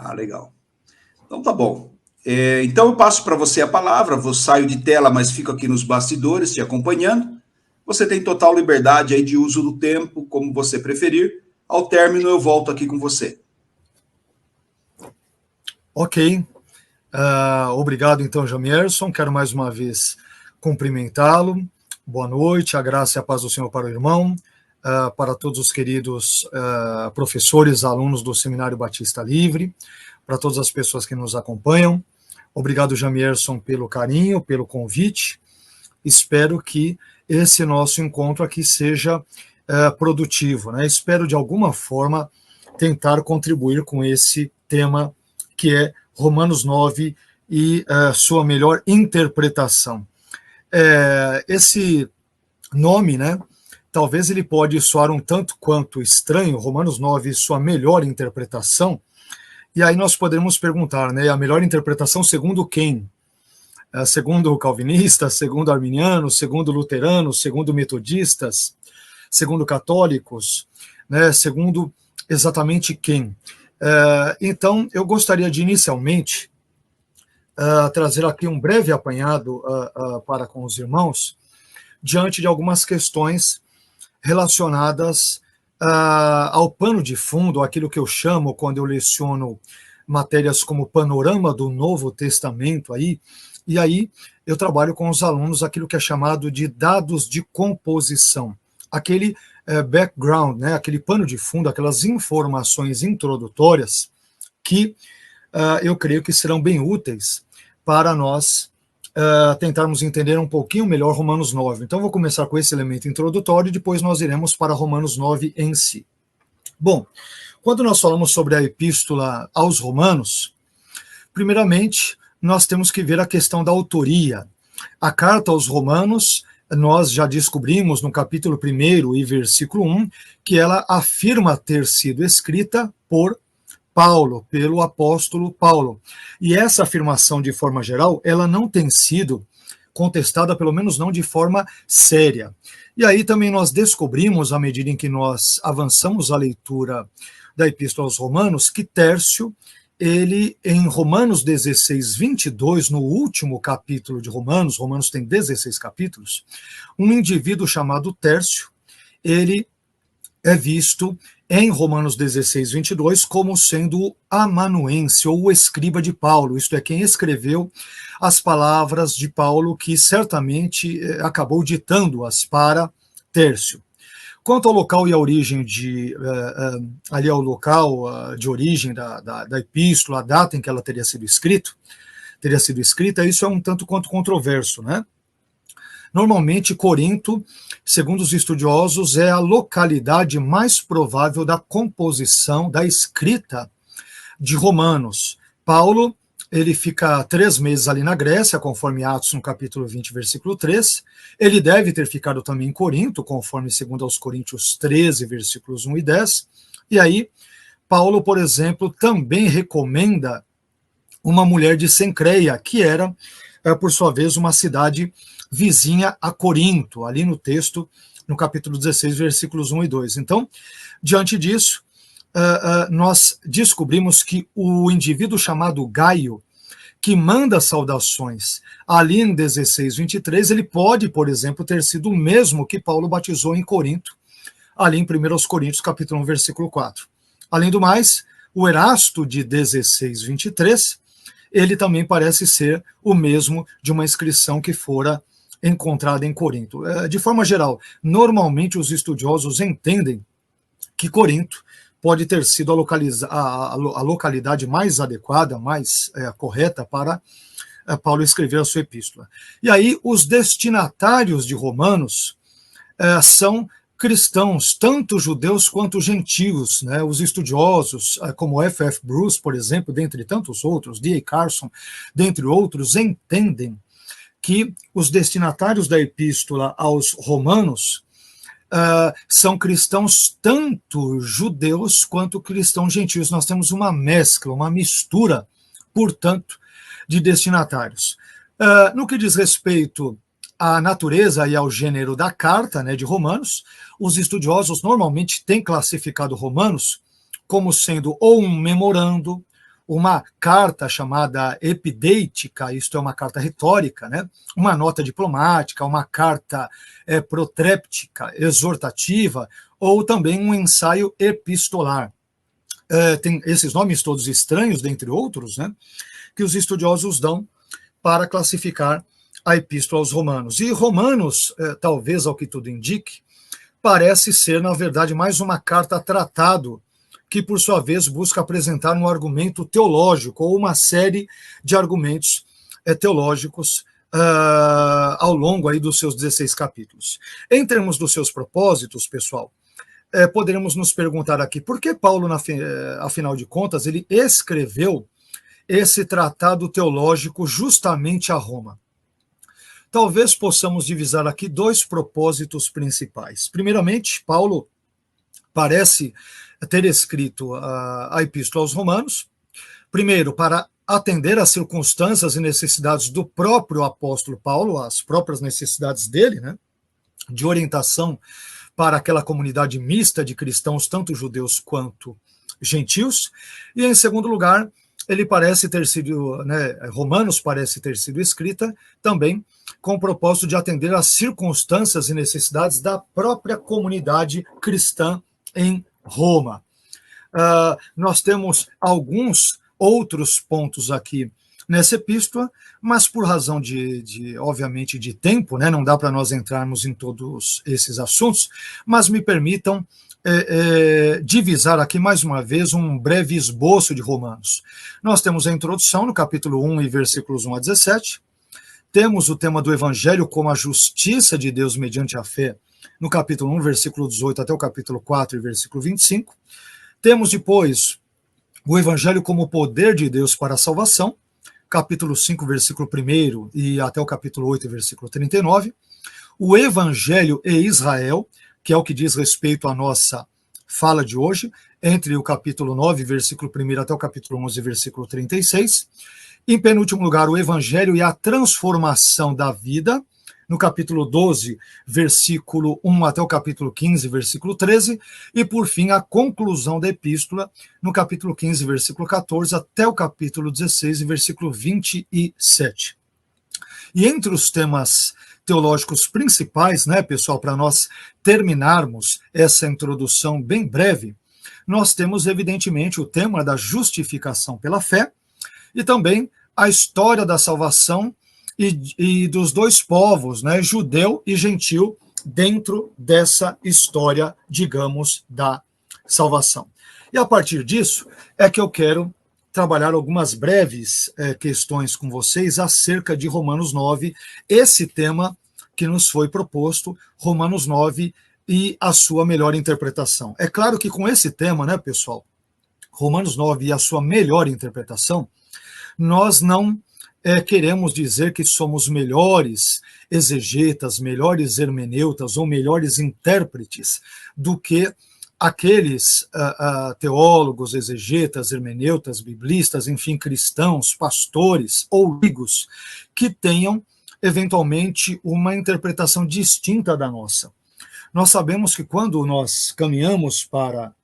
Ah, legal. Então tá bom. Então eu passo para você a palavra, vou saio de tela, mas fico aqui nos bastidores te acompanhando. Você tem total liberdade aí de uso do tempo, como você preferir. Ao término eu volto aqui com você. Ok. Obrigado então, Jamierson. Quero mais uma vez cumprimentá-lo. Boa noite, a graça e a paz do Senhor para o irmão, para todos os queridos professores, alunos do Seminário Batista Livre, para todas as pessoas que nos acompanham. Obrigado, Jamierson, pelo carinho, pelo convite. Espero que esse nosso encontro aqui seja produtivo, né? Espero, de alguma forma, tentar contribuir com esse tema que é Romanos 9 e sua melhor interpretação. Esse nome, né? Talvez ele pode soar um tanto quanto estranho, Romanos 9 e sua melhor interpretação. E aí nós podemos perguntar, né? A melhor interpretação segundo quem? Segundo calvinistas, segundo arminianos, segundo luteranos, segundo metodistas, segundo católicos, né? Segundo exatamente quem? Então, eu gostaria de inicialmente trazer aqui um breve apanhado para com os irmãos, diante de algumas questões relacionadas ao pano de fundo, aquilo que eu chamo, quando eu leciono matérias como panorama do Novo Testamento, e aí eu trabalho com os alunos aquilo que é chamado de dados de composição, aquele background, né, aquele pano de fundo, aquelas informações introdutórias que eu creio que serão bem úteis para nós tentarmos entender um pouquinho melhor Romanos 9. Então, vou começar com esse elemento introdutório e depois nós iremos para Romanos 9 em si. Bom, quando nós falamos sobre a epístola aos Romanos, primeiramente, nós temos que ver a questão da autoria. A carta aos Romanos, nós já descobrimos no capítulo 1 e versículo 1, que ela afirma ter sido escrita por Paulo, pelo apóstolo Paulo. E essa afirmação, de forma geral, ela não tem sido contestada, pelo menos não de forma séria. E aí também nós descobrimos, à medida em que nós avançamos a leitura da Epístola aos Romanos, que Tércio, ele, em Romanos 16, 22, no último capítulo de Romanos, Romanos tem 16 capítulos, um indivíduo chamado Tércio, ele é visto em Romanos 16, 22, como sendo o amanuense, ou o escriba de Paulo, isto é, quem escreveu as palavras de Paulo, que certamente acabou ditando-as para Tércio. Quanto ao local e à origem ali ao local de origem da epístola, a data em que ela teria sido escrita, isso é um tanto quanto controverso, né? Normalmente, Corinto, segundo os estudiosos, é a localidade mais provável da composição, da escrita de Romanos. Paulo, ele fica 3 meses ali na Grécia, conforme Atos, no capítulo 20, versículo 3. Ele deve ter ficado também em Corinto, conforme 2 aos Coríntios 13, versículos 1 e 10. E aí, Paulo, por exemplo, também recomenda uma mulher de Cencreia, que era, por sua vez, uma cidade vizinha a Corinto, ali no texto, no capítulo 16, versículos 1 e 2. Então, diante disso, nós descobrimos que o indivíduo chamado Gaio, que manda saudações ali em 16, 23, ele pode, por exemplo, ter sido o mesmo que Paulo batizou em Corinto, ali em 1 Coríntios, capítulo 1, versículo 4. Além do mais, o Erasto de 16, 23, ele também parece ser o mesmo de uma inscrição que fora encontrada em Corinto. De forma geral, normalmente os estudiosos entendem que Corinto pode ter sido a localidade mais adequada, mais correta para Paulo escrever a sua epístola. E aí, os destinatários de Romanos são cristãos, tanto judeus quanto gentios, né? Os estudiosos, como F.F. Bruce, por exemplo, dentre tantos outros, D.A. Carson, dentre outros, entendem que os destinatários da epístola aos Romanos são cristãos tanto judeus quanto cristãos gentios. Nós temos uma mescla, uma mistura, portanto, de destinatários. No que diz respeito à natureza e ao gênero da carta, né, de Romanos, os estudiosos normalmente têm classificado Romanos como sendo ou um memorando, uma carta chamada epidêtica, isto é uma carta retórica, né? Uma nota diplomática, uma carta protréptica, exortativa, ou também um ensaio epistolar. Tem esses nomes todos estranhos, dentre outros, né? Que os estudiosos dão para classificar a Epístola aos Romanos. E Romanos, talvez ao que tudo indique, parece ser, na verdade, mais uma carta-tratado, que, por sua vez, busca apresentar um argumento teológico, ou uma série de argumentos teológicos ao longo aí dos seus 16 capítulos. Em termos dos seus propósitos, pessoal, poderemos nos perguntar aqui, por que Paulo, afinal de contas, ele escreveu esse tratado teológico justamente a Roma? Talvez possamos divisar aqui dois propósitos principais. Primeiramente, Paulo parece ter escrito a Epístola aos Romanos, primeiro, para atender às circunstâncias e necessidades do próprio apóstolo Paulo, as próprias necessidades dele, né, de orientação para aquela comunidade mista de cristãos, tanto judeus quanto gentios, e em segundo lugar, ele parece ter sido, né, Romanos parece ter sido escrita também com o propósito de atender às circunstâncias e necessidades da própria comunidade cristã em Roma. Nós temos alguns outros pontos aqui nessa epístola, mas por razão obviamente, de tempo, né, não dá para nós entrarmos em todos esses assuntos, mas me permitam divisar aqui mais uma vez um breve esboço de Romanos. Nós temos a introdução no capítulo 1 e versículos 1 a 17, temos o tema do Evangelho como a justiça de Deus mediante a fé, no capítulo 1, versículo 18 até o capítulo 4 e versículo 25, temos depois o Evangelho como o poder de Deus para a salvação, capítulo 5, versículo 1 e até o capítulo 8, versículo 39, o Evangelho e Israel, que é o que diz respeito à nossa fala de hoje, entre o capítulo 9, versículo 1 até o capítulo 11, versículo 36. Em penúltimo lugar, o Evangelho e a transformação da vida, no capítulo 12, versículo 1 até o capítulo 15, versículo 13. E, por fim, a conclusão da epístola, no capítulo 15, versículo 14, até o capítulo 16, versículo 27. E entre os temas teológicos principais, né, pessoal, para nós terminarmos essa introdução bem breve, nós temos, evidentemente, o tema da justificação pela fé e também a história da salvação e dos dois povos, né, judeu e gentil, dentro dessa história, digamos, da salvação. E a partir disso é que eu quero trabalhar algumas breves questões com vocês acerca de Romanos 9, esse tema que nos foi proposto, Romanos 9 e a sua melhor interpretação. É claro que com esse tema, né, pessoal, Romanos 9 e a sua melhor interpretação, nós não queremos dizer que somos melhores exegetas, melhores hermeneutas ou melhores intérpretes do que aqueles teólogos, exegetas, hermeneutas, biblistas, enfim, cristãos, pastores ou leigos que tenham, eventualmente, uma interpretação distinta da nossa. Nós sabemos que quando nós caminhamos para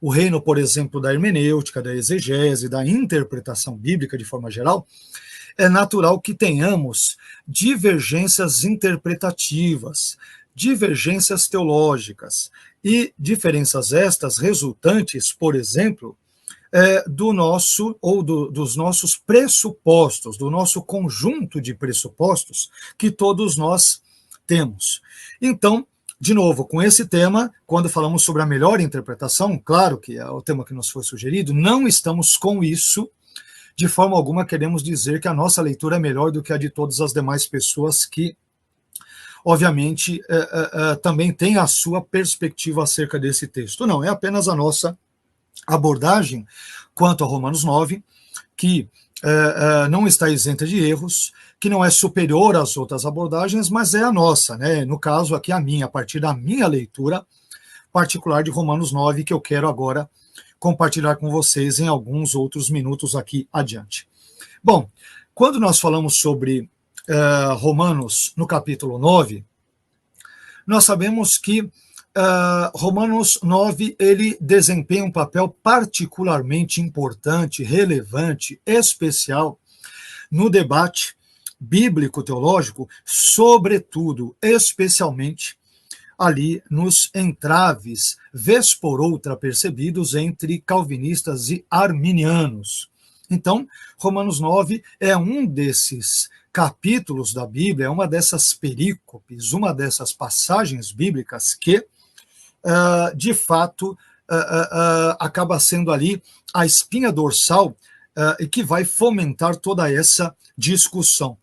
o reino, por exemplo, da hermenêutica, da exegese, da interpretação bíblica de forma geral, é natural que tenhamos divergências interpretativas, divergências teológicas e diferenças estas resultantes, por exemplo, do nosso ou dos nossos pressupostos, do nosso conjunto de pressupostos que todos nós temos. Então, de novo, com esse tema, quando falamos sobre a melhor interpretação, claro que é o tema que nos foi sugerido, não estamos com isso, de forma alguma queremos dizer que a nossa leitura é melhor do que a de todas as demais pessoas que, obviamente, também têm a sua perspectiva acerca desse texto. Não, é apenas a nossa abordagem quanto a Romanos 9, que não está isenta de erros, que não é superior às outras abordagens, mas é a nossa, né? No caso aqui a minha, a partir da minha leitura particular de Romanos 9, que eu quero agora compartilhar com vocês em alguns outros minutos aqui adiante. Bom, quando nós falamos sobre Romanos no capítulo 9, nós sabemos que Romanos 9, ele desempenha um papel particularmente importante, relevante, especial no debate bíblico-teológico, sobretudo, especialmente, ali nos entraves, vez por outra percebidos, entre calvinistas e arminianos. Então, Romanos 9 é um desses capítulos da Bíblia, é uma dessas perícopes, uma dessas passagens bíblicas que, de fato, acaba sendo ali a espinha dorsal e que vai fomentar toda essa discussão.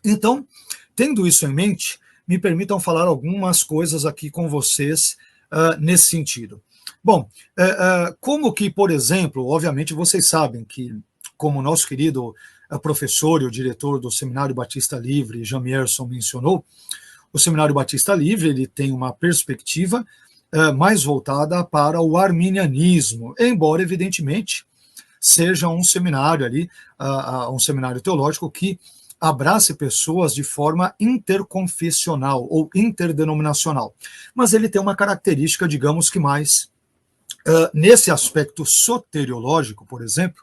Então, tendo isso em mente, me permitam falar algumas coisas aqui com vocês nesse sentido. Bom, como que, por exemplo, obviamente vocês sabem que, como o nosso querido professor e o diretor do Seminário Batista Livre, Jamierson, mencionou, o Seminário Batista Livre ele tem uma perspectiva mais voltada para o arminianismo, embora, evidentemente, seja um seminário ali, um seminário teológico que abrace pessoas de forma interconfessional ou interdenominacional. Mas ele tem uma característica, digamos que mais, nesse aspecto soteriológico, por exemplo,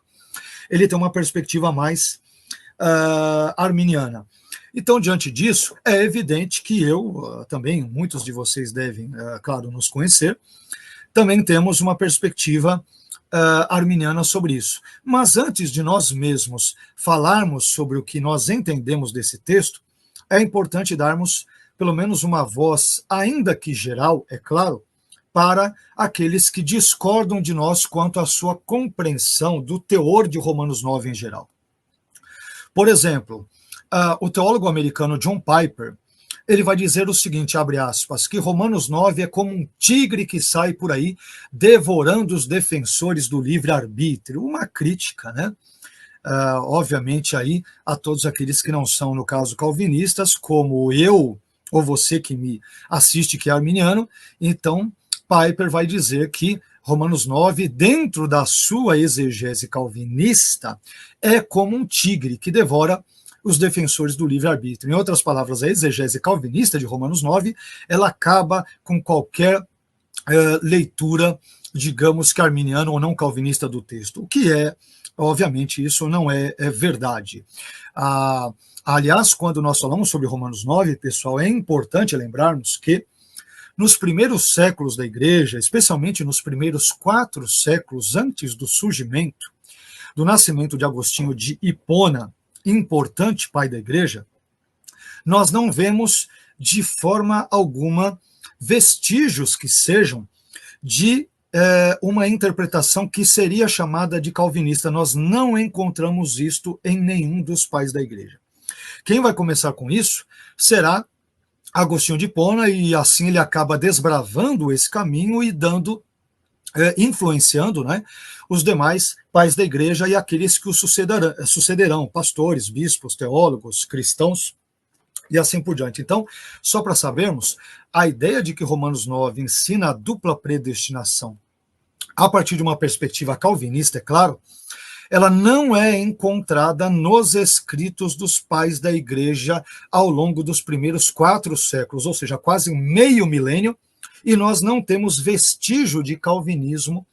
ele tem uma perspectiva mais arminiana. Então, diante disso, é evidente que eu, também, muitos de vocês devem, claro, nos conhecer, também temos uma perspectiva arminiana sobre isso. Mas antes de nós mesmos falarmos sobre o que nós entendemos desse texto, é importante darmos pelo menos uma voz, ainda que geral, é claro, para aqueles que discordam de nós quanto à sua compreensão do teor de Romanos 9 em geral. Por exemplo, o teólogo americano John Piper, ele vai dizer o seguinte, abre aspas, que Romanos 9 é como um tigre que sai por aí devorando os defensores do livre-arbítrio. Uma crítica, né? Obviamente aí a todos aqueles que não são, no caso, calvinistas, como eu ou você que me assiste que é arminiano. Então, Piper vai dizer que Romanos 9, dentro da sua exegese calvinista, é como um tigre que devora os defensores do livre-arbítrio. Em outras palavras, a exegese calvinista de Romanos 9, ela acaba com qualquer leitura, digamos que arminiana ou não calvinista do texto, o que é, obviamente, isso não é verdade. Aliás, quando nós falamos sobre Romanos 9, pessoal, é importante lembrarmos que nos primeiros séculos da igreja, especialmente nos primeiros 4 séculos antes do surgimento, do nascimento de Agostinho de Hipona, importante pai da igreja, nós não vemos de forma alguma vestígios que sejam de uma interpretação que seria chamada de calvinista. Nós não encontramos isto em nenhum dos pais da igreja. Quem vai começar com isso será Agostinho de Hipona, e assim ele acaba desbravando esse caminho e influenciando, né, os demais pais da igreja e aqueles que o sucederão, pastores, bispos, teólogos, cristãos e assim por diante. Então, só para sabermos, a ideia de que Romanos 9 ensina a dupla predestinação a partir de uma perspectiva calvinista, é claro, ela não é encontrada nos escritos dos pais da igreja ao longo dos primeiros 4 séculos, ou seja, quase meio milênio, e nós não temos vestígio de calvinismo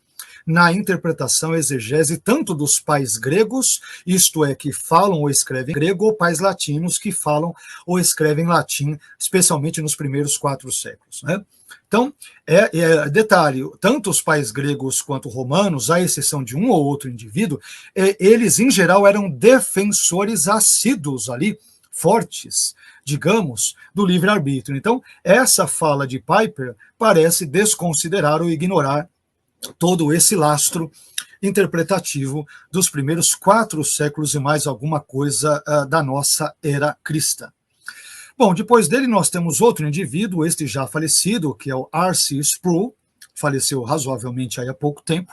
na interpretação exegese tanto dos pais gregos, isto é, que falam ou escrevem grego, ou pais latinos que falam ou escrevem latim, especialmente nos primeiros 4 séculos, né? Então, detalhe, tanto os pais gregos quanto romanos, à exceção de um ou outro indivíduo, eles, em geral, eram defensores assíduos ali, fortes, digamos, do livre-arbítrio. Então, essa fala de Piper parece desconsiderar ou ignorar todo esse lastro interpretativo dos primeiros 4 séculos e mais alguma coisa da nossa era cristã. Bom, depois dele nós temos outro indivíduo, este já falecido, que é o R.C. Sproul, faleceu razoavelmente há pouco tempo.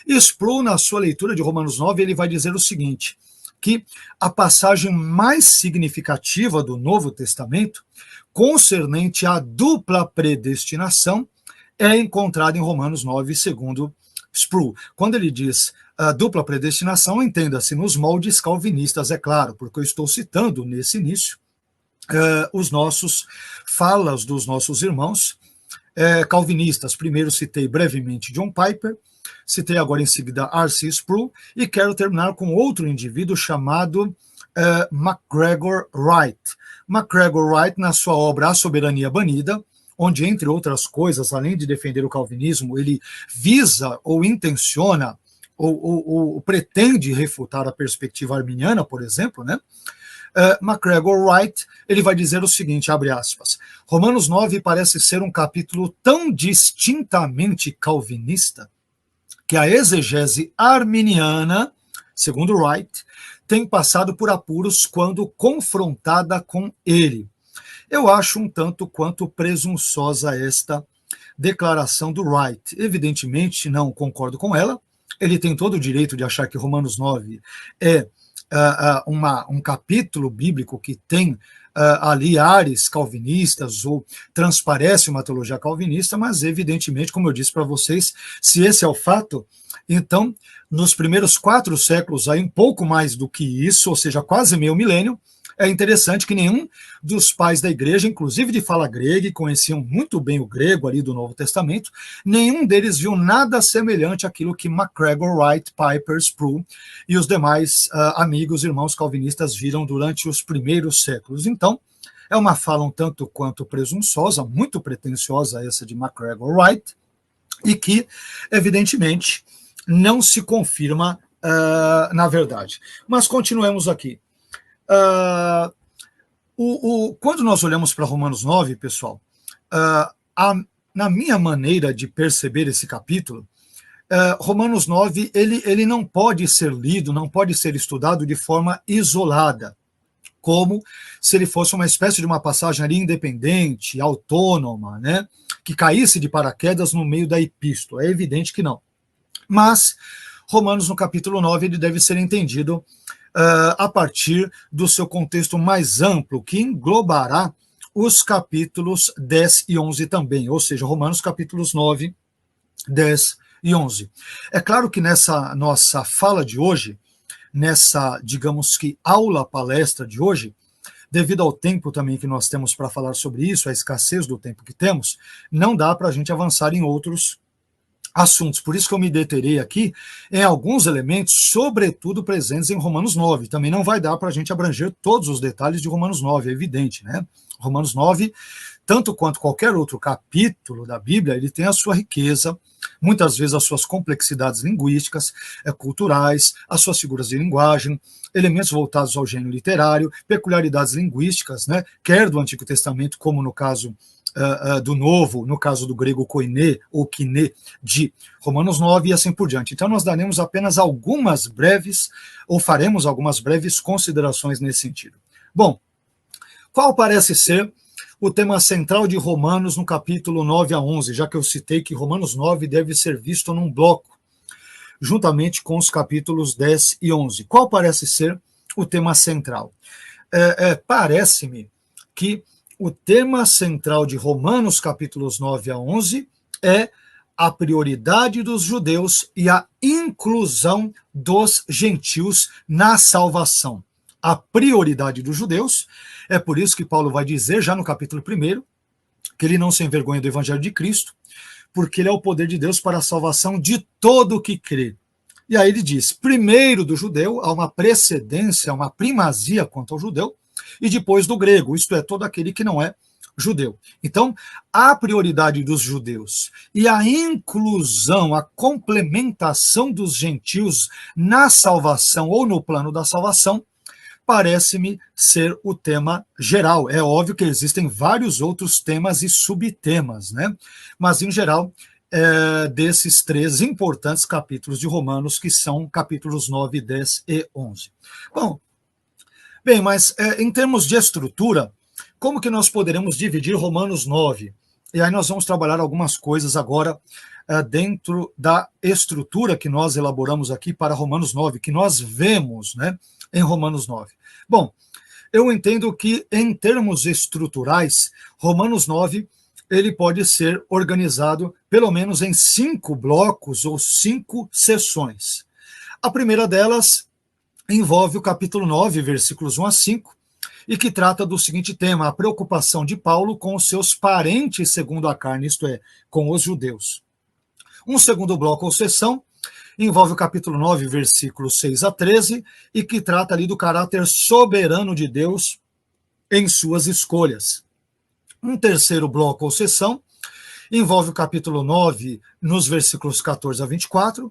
E Sproul, na sua leitura de Romanos 9, ele vai dizer o seguinte, que a passagem mais significativa do Novo Testamento, concernente à dupla predestinação, é encontrada em Romanos 9, segundo Sproul. Quando ele diz dupla predestinação, entenda-se nos moldes calvinistas, é claro, porque eu estou citando nesse início os nossos falas dos nossos irmãos calvinistas. Primeiro citei brevemente John Piper, citei agora em seguida R.C. Sproul, e quero terminar com outro indivíduo chamado MacGregor Wright. MacGregor Wright, na sua obra A Soberania Banida, onde, entre outras coisas, além de defender o calvinismo, ele visa ou intenciona ou pretende refutar a perspectiva arminiana, por exemplo, né? MacGregor Wright, ele vai dizer o seguinte, abre aspas, Romanos 9 parece ser um capítulo tão distintamente calvinista que a exegese arminiana, segundo Wright, tem passado por apuros quando confrontada com ele. Eu acho um tanto quanto presunçosa esta declaração do Wright. Evidentemente, não concordo com ela. Ele tem todo o direito de achar que Romanos 9 é um capítulo bíblico que tem ali ares calvinistas ou transparece uma teologia calvinista, mas evidentemente, como eu disse para vocês, se esse é o fato, então, nos primeiros 4 séculos, aí um pouco mais do que isso, ou seja, quase meio milênio, é interessante que nenhum dos pais da igreja, inclusive de fala grega, e conheciam muito bem o grego ali do Novo Testamento, nenhum deles viu nada semelhante àquilo que MacGregor, Wright, Piper, Sproul e os demais amigos, irmãos calvinistas viram durante os primeiros séculos. Então, é uma fala um tanto quanto presunçosa, muito pretensiosa essa de MacGregor Wright, e que, evidentemente, não se confirma na verdade. Mas continuemos aqui. Quando nós olhamos para Romanos 9, pessoal, na minha maneira de perceber esse capítulo, Romanos 9, ele não pode ser lido, não pode ser estudado de forma isolada, como se ele fosse uma espécie de uma passagem ali independente, autônoma, né, que caísse de paraquedas no meio da epístola. É evidente que não. Mas Romanos, no capítulo 9, ele deve ser entendido a partir do seu contexto mais amplo, que englobará os capítulos 10 e 11 também, ou seja, Romanos capítulos 9, 10 e 11. É claro que nessa nossa fala de hoje, nessa, digamos que, aula palestra de hoje, devido ao tempo também que nós temos para falar sobre isso, a escassez do tempo que temos, não dá para a gente avançar em outros assuntos. Por isso que eu me deterei aqui em alguns elementos, sobretudo presentes em Romanos 9. Também não vai dar para a gente abranger todos os detalhes de Romanos 9, é evidente, né? Romanos 9, tanto quanto qualquer outro capítulo da Bíblia, ele tem a sua riqueza, muitas vezes as suas complexidades linguísticas, culturais, as suas figuras de linguagem, elementos voltados ao gênero literário, peculiaridades linguísticas, né? Quer do Antigo Testamento, como no caso do Novo, no caso do grego koiné ou kiné de Romanos 9 e assim por diante. Então nós daremos apenas algumas breves, ou faremos algumas breves considerações nesse sentido. Bom, qual parece ser o tema central de Romanos no capítulo 9 a 11, já que eu citei que Romanos 9 deve ser visto num bloco, juntamente com os capítulos 10 e 11. Qual parece ser o tema central? Parece-me que o tema central de Romanos, capítulos 9 a 11, é a prioridade dos judeus e a inclusão dos gentios na salvação. A prioridade dos judeus, é por isso que Paulo vai dizer, já no capítulo 1, que ele não se envergonha do evangelho de Cristo, porque ele é o poder de Deus para a salvação de todo o que crê. E aí ele diz, primeiro do judeu, há uma precedência, uma primazia quanto ao judeu, e depois do grego, isto é, todo aquele que não é judeu. Então, a prioridade dos judeus e a inclusão, a complementação dos gentios na salvação ou no plano da salvação, parece-me ser o tema geral. É óbvio que existem vários outros temas e subtemas, né? Mas, em geral, desses 3 importantes capítulos de Romanos, que são capítulos 9, 10 e 11. Bem, mas em termos de estrutura, como que nós poderemos dividir Romanos 9? E aí nós vamos trabalhar algumas coisas agora dentro da estrutura que nós elaboramos aqui para Romanos 9, que nós vemos, né, em Romanos 9. Bom, eu entendo que em termos estruturais, Romanos 9, ele pode ser organizado pelo menos em 5 blocos ou 5 sessões. A primeira delas envolve o capítulo 9, versículos 1 a 5, e que trata do seguinte tema: a preocupação de Paulo com os seus parentes segundo a carne, isto é, com os judeus. Um segundo bloco ou sessão envolve o capítulo 9, versículos 6 a 13, e que trata ali do caráter soberano de Deus em suas escolhas. Um terceiro bloco ou sessão envolve o capítulo 9, nos versículos 14 a 24,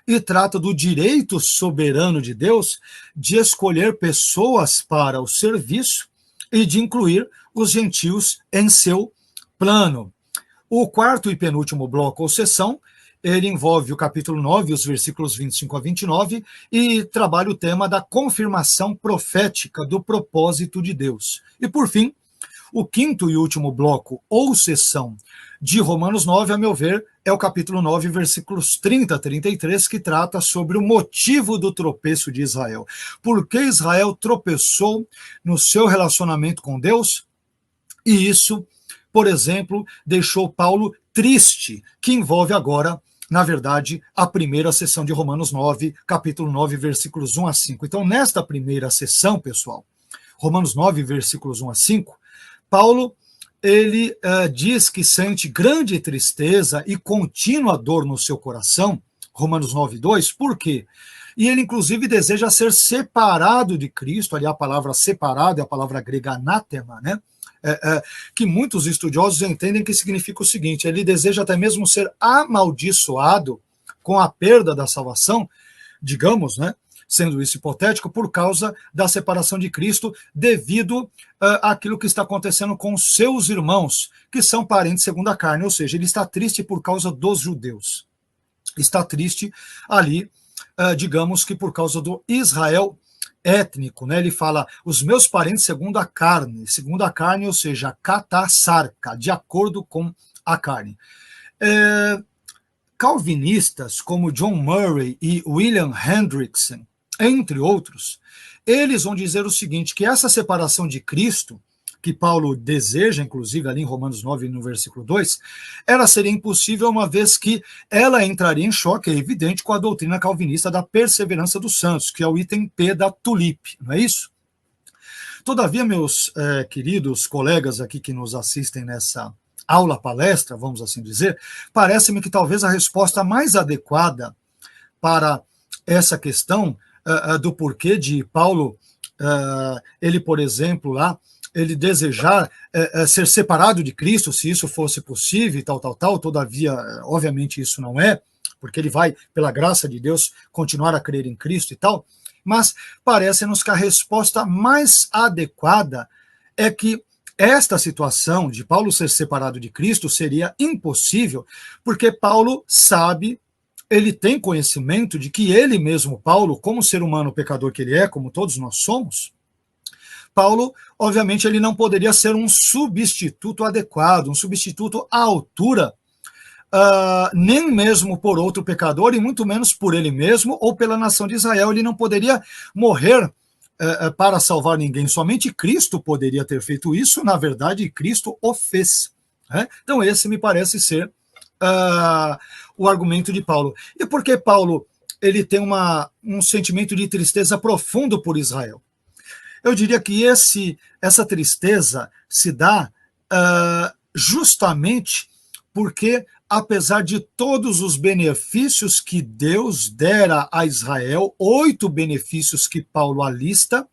e trata do direito soberano de Deus de escolher pessoas para o serviço e de incluir os gentios em seu plano. O quarto e penúltimo bloco ou sessão, ele envolve o capítulo 9, os versículos 25 a 29, e trabalha o tema da confirmação profética do propósito de Deus. E, por fim, o quinto e último bloco ou sessão de Romanos 9, a meu ver, é o capítulo 9, versículos 30 a 33, que trata sobre o motivo do tropeço de Israel. Por que Israel tropeçou no seu relacionamento com Deus? E isso, por exemplo, deixou Paulo triste, que envolve agora, na verdade, a primeira sessão de Romanos 9, capítulo 9, versículos 1 a 5. Então, nesta primeira sessão, pessoal, Romanos 9, versículos 1 a 5, Paulo, ele diz que sente grande tristeza e contínua dor no seu coração, Romanos 9, 2, por quê? E ele, inclusive, deseja ser separado de Cristo, ali a palavra separado é a palavra grega anátema, né? Que muitos estudiosos entendem que significa o seguinte: ele deseja até mesmo ser amaldiçoado com a perda da salvação, digamos, né? Sendo isso hipotético, por causa da separação de Cristo, devido àquilo que está acontecendo com seus irmãos, que são parentes segundo a carne, ou seja, ele está triste por causa dos judeus. Está triste ali, digamos que por causa do Israel étnico, né? Ele fala, os meus parentes segundo a carne, ou seja, katassarka, de acordo com a carne. Calvinistas como John Murray e William Hendrickson, entre outros, eles vão dizer o seguinte, que essa separação de Cristo, que Paulo deseja, inclusive ali em Romanos 9, no versículo 2, ela seria impossível uma vez que ela entraria em choque, é evidente, com a doutrina calvinista da perseverança dos santos, que é o item P da Tulip, não é isso? Todavia, meus queridos colegas aqui que nos assistem nessa aula palestra, vamos assim dizer, parece-me que talvez a resposta mais adequada para essa questão do porquê de Paulo, ele, por exemplo, lá, ele desejar ser separado de Cristo, se isso fosse possível e tal, todavia, obviamente isso não é, porque ele vai, pela graça de Deus, continuar a crer em Cristo e tal, mas parece-nos que a resposta mais adequada é que esta situação de Paulo ser separado de Cristo seria impossível, porque Paulo sabe, ele tem conhecimento de que ele mesmo, Paulo, como ser humano pecador que ele é, como todos nós somos, Paulo, obviamente, ele não poderia ser um substituto adequado, um substituto à altura, nem mesmo por outro pecador, e muito menos por ele mesmo ou pela nação de Israel. Ele não poderia morrer para salvar ninguém, somente Cristo poderia ter feito isso, na verdade, Cristo o fez. Né? Então, esse me parece ser o argumento de Paulo. E por que Paulo ele tem um sentimento de tristeza profundo por Israel? Eu diria que essa tristeza se dá justamente porque, apesar de todos os benefícios que Deus dera a Israel, 8 benefícios que Paulo alista,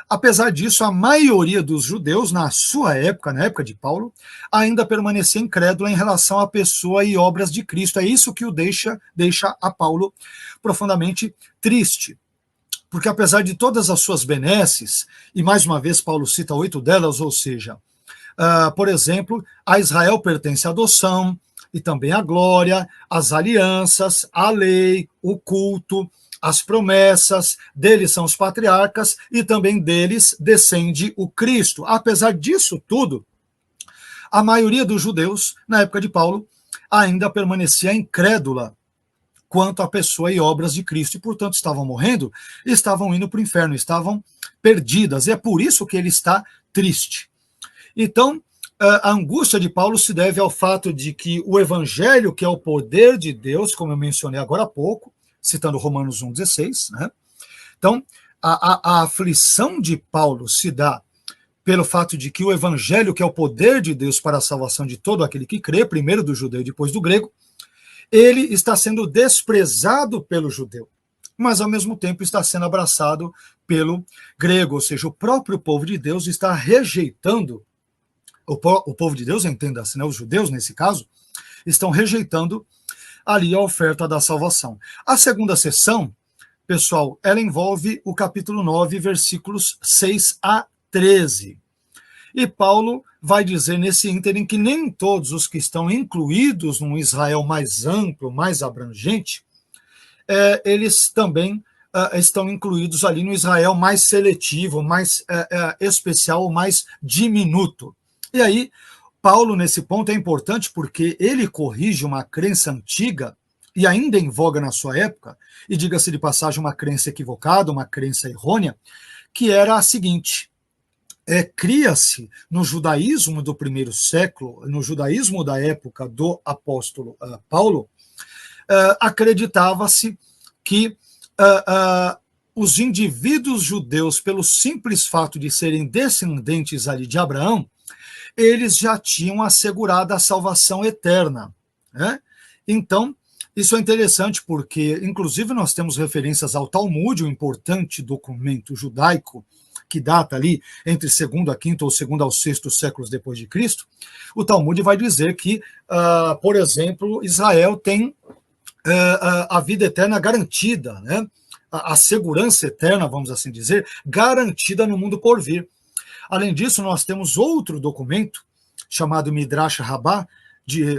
apesar disso, a maioria dos judeus, na sua época, na época de Paulo, ainda permanecia incrédula em relação à pessoa e obras de Cristo. É isso que o deixa a Paulo profundamente triste. Porque apesar de todas as suas benesses, e mais uma vez Paulo cita 8 delas, ou seja, por exemplo, a Israel pertence a adoção, e também a glória, as alianças, a lei, o culto, as promessas, deles são os patriarcas, e também deles descende o Cristo. Apesar disso tudo, a maioria dos judeus, na época de Paulo, ainda permanecia incrédula quanto à pessoa e obras de Cristo, e, portanto, estavam morrendo, estavam indo para o inferno, estavam perdidas, e é por isso que ele está triste. Então, a angústia de Paulo se deve ao fato de que o evangelho, que é o poder de Deus, como eu mencionei agora há pouco, citando Romanos 1,16, né? Então, a aflição de Paulo se dá pelo fato de que o evangelho, que é o poder de Deus para a salvação de todo aquele que crê, primeiro do judeu e depois do grego, ele está sendo desprezado pelo judeu, mas ao mesmo tempo está sendo abraçado pelo grego, ou seja, o próprio povo de Deus está rejeitando, o povo de Deus, entenda-se, né, os judeus nesse caso, estão rejeitando ali a oferta da salvação. A segunda sessão, pessoal, ela envolve o capítulo 9, versículos 6 a 13. E Paulo vai dizer nesse ínterim que nem todos os que estão incluídos num Israel mais amplo, mais abrangente, eles também estão incluídos ali no Israel mais seletivo, mais especial, mais diminuto. E aí, Paulo, nesse ponto, é importante porque ele corrige uma crença antiga e ainda em voga na sua época, e diga-se de passagem, uma crença equivocada, uma crença errônea, que era a seguinte: cria-se no judaísmo do primeiro século, no judaísmo da época do apóstolo Paulo, acreditava-se que os indivíduos judeus, pelo simples fato de serem descendentes ali de Abraão, eles já tinham assegurado a salvação eterna, né? Então, isso é interessante porque, inclusive, nós temos referências ao Talmud, um importante documento judaico que data ali entre segundo a quinto ou segundo ao sexto séculos depois de Cristo. O Talmud vai dizer que, por exemplo, Israel tem a vida eterna garantida, né? A segurança eterna, vamos assim dizer, garantida no mundo por vir. Além disso, nós temos outro documento chamado Midrash Rabbah,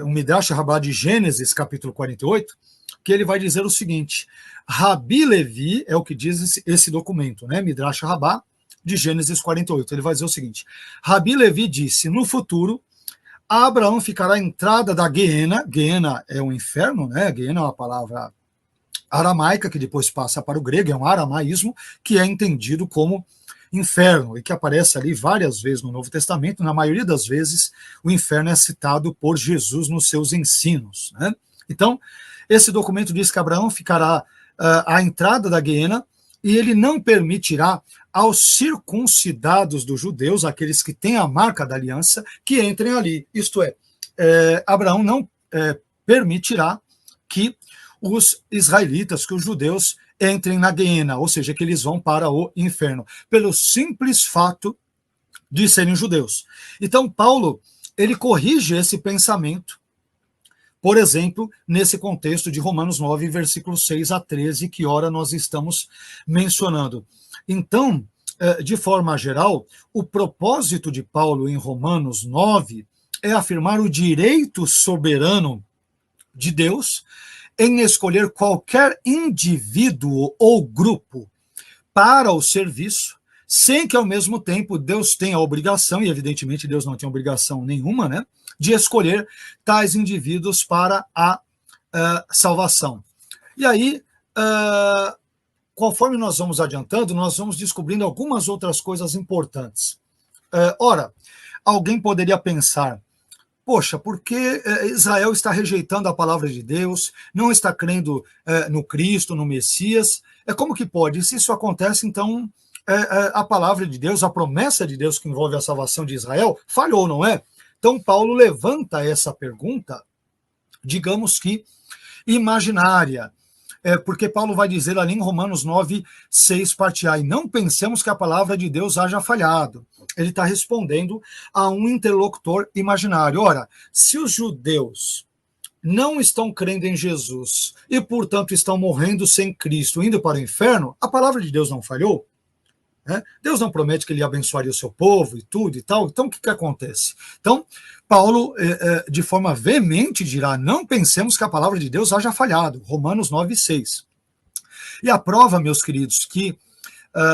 um Midrash Rabbah de Gênesis, capítulo 48, que ele vai dizer o seguinte: Rabi Levi, é o que diz esse documento, né? Midrash Rabbah de Gênesis 48. Ele vai dizer o seguinte: Rabi Levi disse, no futuro, Abraão ficará à entrada da Guiena. Guiena é um inferno, né? Guiena é uma palavra aramaica que depois passa para o grego, é um aramaísmo que é entendido como inferno e que aparece ali várias vezes no Novo Testamento. Na maioria das vezes, o inferno é citado por Jesus nos seus ensinos, né? Então, esse documento diz que Abraão ficará à entrada da Guiena e ele não permitirá aos circuncidados dos judeus, aqueles que têm a marca da aliança, que entrem ali. Isto é, Abraão não permitirá que os israelitas, que os judeus entrem na Guiena, ou seja, que eles vão para o inferno, pelo simples fato de serem judeus. Então, Paulo, ele corrige esse pensamento, por exemplo, nesse contexto de Romanos 9, versículos 6 a 13, que ora nós estamos mencionando. Então, de forma geral, o propósito de Paulo em Romanos 9 é afirmar o direito soberano de Deus em escolher qualquer indivíduo ou grupo para o serviço, sem que, ao mesmo tempo, Deus tenha a obrigação, e evidentemente Deus não tem obrigação nenhuma, né, de escolher tais indivíduos para a salvação. E aí, conforme nós vamos adiantando, nós vamos descobrindo algumas outras coisas importantes. Ora, alguém poderia pensar, poxa, por que Israel está rejeitando a palavra de Deus, não está crendo no Cristo, no Messias? Como que pode? Se isso acontece, então a palavra de Deus, a promessa de Deus que envolve a salvação de Israel, falhou, não é? Então, Paulo levanta essa pergunta, digamos que imaginária, porque Paulo vai dizer ali em Romanos 9, 6, parte A, e não pensemos que a palavra de Deus haja falhado. Ele está respondendo a um interlocutor imaginário. Ora, se os judeus não estão crendo em Jesus e, portanto, estão morrendo sem Cristo, indo para o inferno, a palavra de Deus não falhou? Deus não promete que ele abençoaria o seu povo e tudo e tal. Então, o que acontece? Então, Paulo, de forma veemente, dirá, não pensemos que a palavra de Deus haja falhado. Romanos 9, 6. E a prova, meus queridos,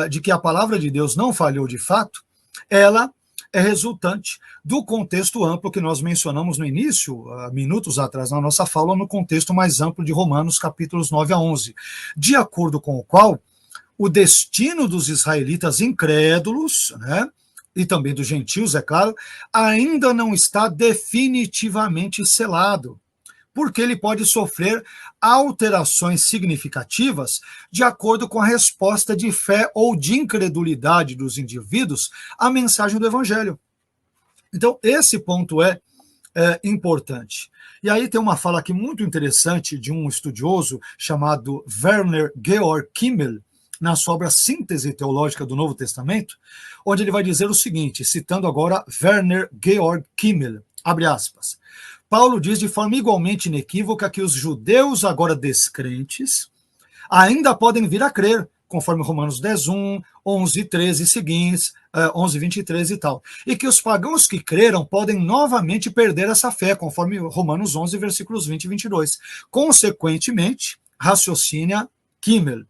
de que a palavra de Deus não falhou de fato, ela é resultante do contexto amplo que nós mencionamos no início, minutos atrás na nossa fala, no contexto mais amplo de Romanos, capítulos 9 a 11, de acordo com o qual o destino dos israelitas incrédulos, né, e também dos gentios, é claro, ainda não está definitivamente selado. porque ele pode sofrer alterações significativas de acordo com a resposta de fé ou de incredulidade dos indivíduos à mensagem do Evangelho. Então, esse ponto é importante. E aí tem uma fala aqui muito interessante de um estudioso chamado Werner Georg Kimmel, na sua obra Síntese Teológica do Novo Testamento, onde ele vai dizer o seguinte, citando agora Werner Georg Kimmel, abre aspas, Paulo diz de forma igualmente inequívoca que os judeus agora descrentes ainda podem vir a crer, conforme Romanos 10:1, 11:13 seguintes, 11:23 e tal. E que os pagãos que creram podem novamente perder essa fé, conforme Romanos 11, versículos 20 e 22. Consequentemente, raciocina Kimmel.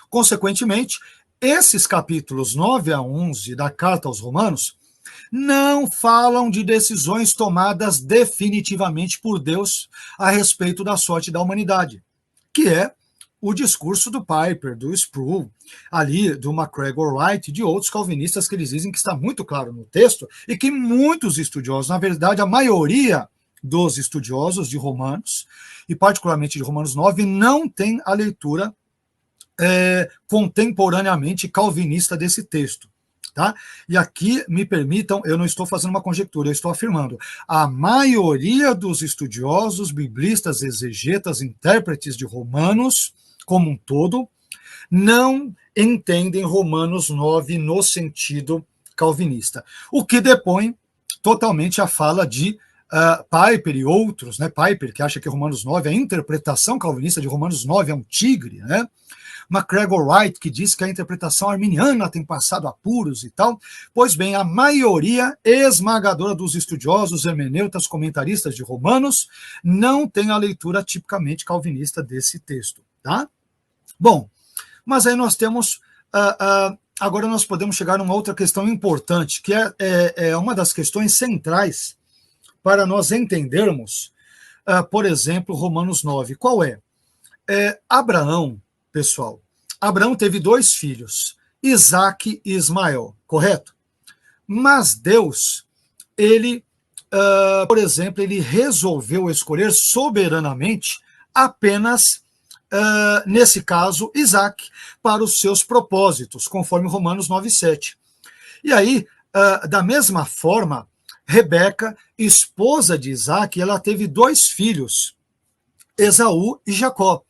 Consequentemente, esses capítulos 9 a 11 da Carta aos Romanos não falam de decisões tomadas definitivamente por Deus a respeito da sorte da humanidade, que é o discurso do Piper, do Sproul, ali do MacGregor Wright, de outros calvinistas que eles dizem que está muito claro no texto e que muitos estudiosos, na verdade, a maioria dos estudiosos de Romanos, e particularmente de Romanos 9, não tem a leitura contemporaneamente calvinista desse texto. Tá? E aqui, me permitam, eu não estou fazendo uma conjectura, eu estou afirmando, a maioria dos estudiosos, biblistas, exegetas, intérpretes de Romanos, como um todo, não entendem Romanos 9 no sentido calvinista, o que depõe totalmente a fala de Piper e outros, né? Piper, que acha que Romanos 9, a interpretação calvinista de Romanos 9 é um tigre, né? MacGregor Wright, que diz que a interpretação arminiana tem passado apuros e tal. Pois bem, a maioria esmagadora dos estudiosos, hermeneutas, comentaristas de Romanos, não tem a leitura tipicamente calvinista desse texto, tá? Bom, mas aí nós temos... agora nós podemos chegar a uma outra questão importante, que é uma das questões centrais para nós entendermos, por exemplo, Romanos 9. Qual é? Abraão, pessoal, Abraão teve 2 filhos, Isaque e Ismael, correto? Mas Deus, ele, por exemplo, ele resolveu escolher soberanamente apenas, nesse caso, Isaque, para os seus propósitos, conforme Romanos 9:7. E aí, da mesma forma, Rebeca, esposa de Isaque, ela teve 2 filhos, Esaú e Jacó.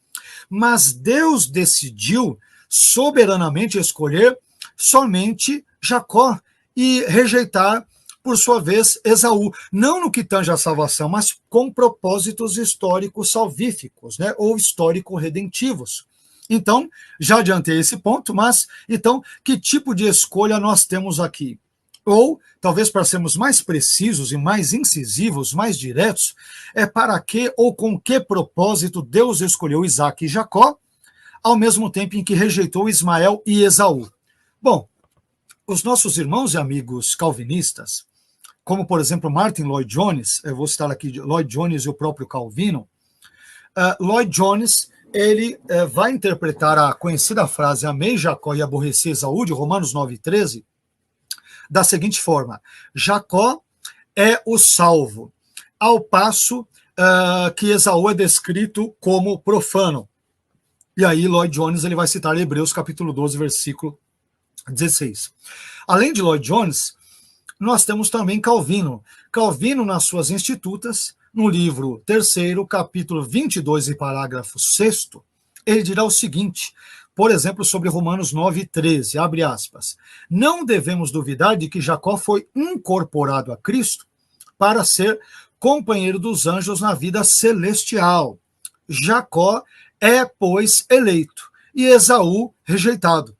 Mas Deus decidiu soberanamente escolher somente Jacó e rejeitar, por sua vez, Esaú, não no que tange a salvação, mas com propósitos históricos salvíficos, né, ou histórico-redentivos. Então, já adiantei esse ponto, mas, então, que tipo de escolha nós temos aqui? Ou, talvez para sermos mais precisos e mais incisivos, mais diretos, para que ou com que propósito Deus escolheu Isaque e Jacó, ao mesmo tempo em que rejeitou Ismael e Esaú. Bom, os nossos irmãos e amigos calvinistas, como, por exemplo, Martin Lloyd Jones, eu vou citar aqui Lloyd Jones e o próprio Calvino, Lloyd Jones, ele vai interpretar a conhecida frase amei Jacó e aborreci Esaú, de Romanos 9:13, da seguinte forma: Jacó é o salvo, ao passo que Esaú é descrito como profano. E aí Lloyd Jones ele vai citar Hebreus capítulo 12, versículo 16. Além de Lloyd Jones, nós temos também Calvino. Calvino, nas suas Institutas, no livro 3º, capítulo 22 e parágrafo 6º, ele dirá o seguinte, por exemplo, sobre Romanos 9:13, abre aspas, não devemos duvidar de que Jacó foi incorporado a Cristo para ser companheiro dos anjos na vida celestial. Jacó é, pois, eleito, e Esaú rejeitado.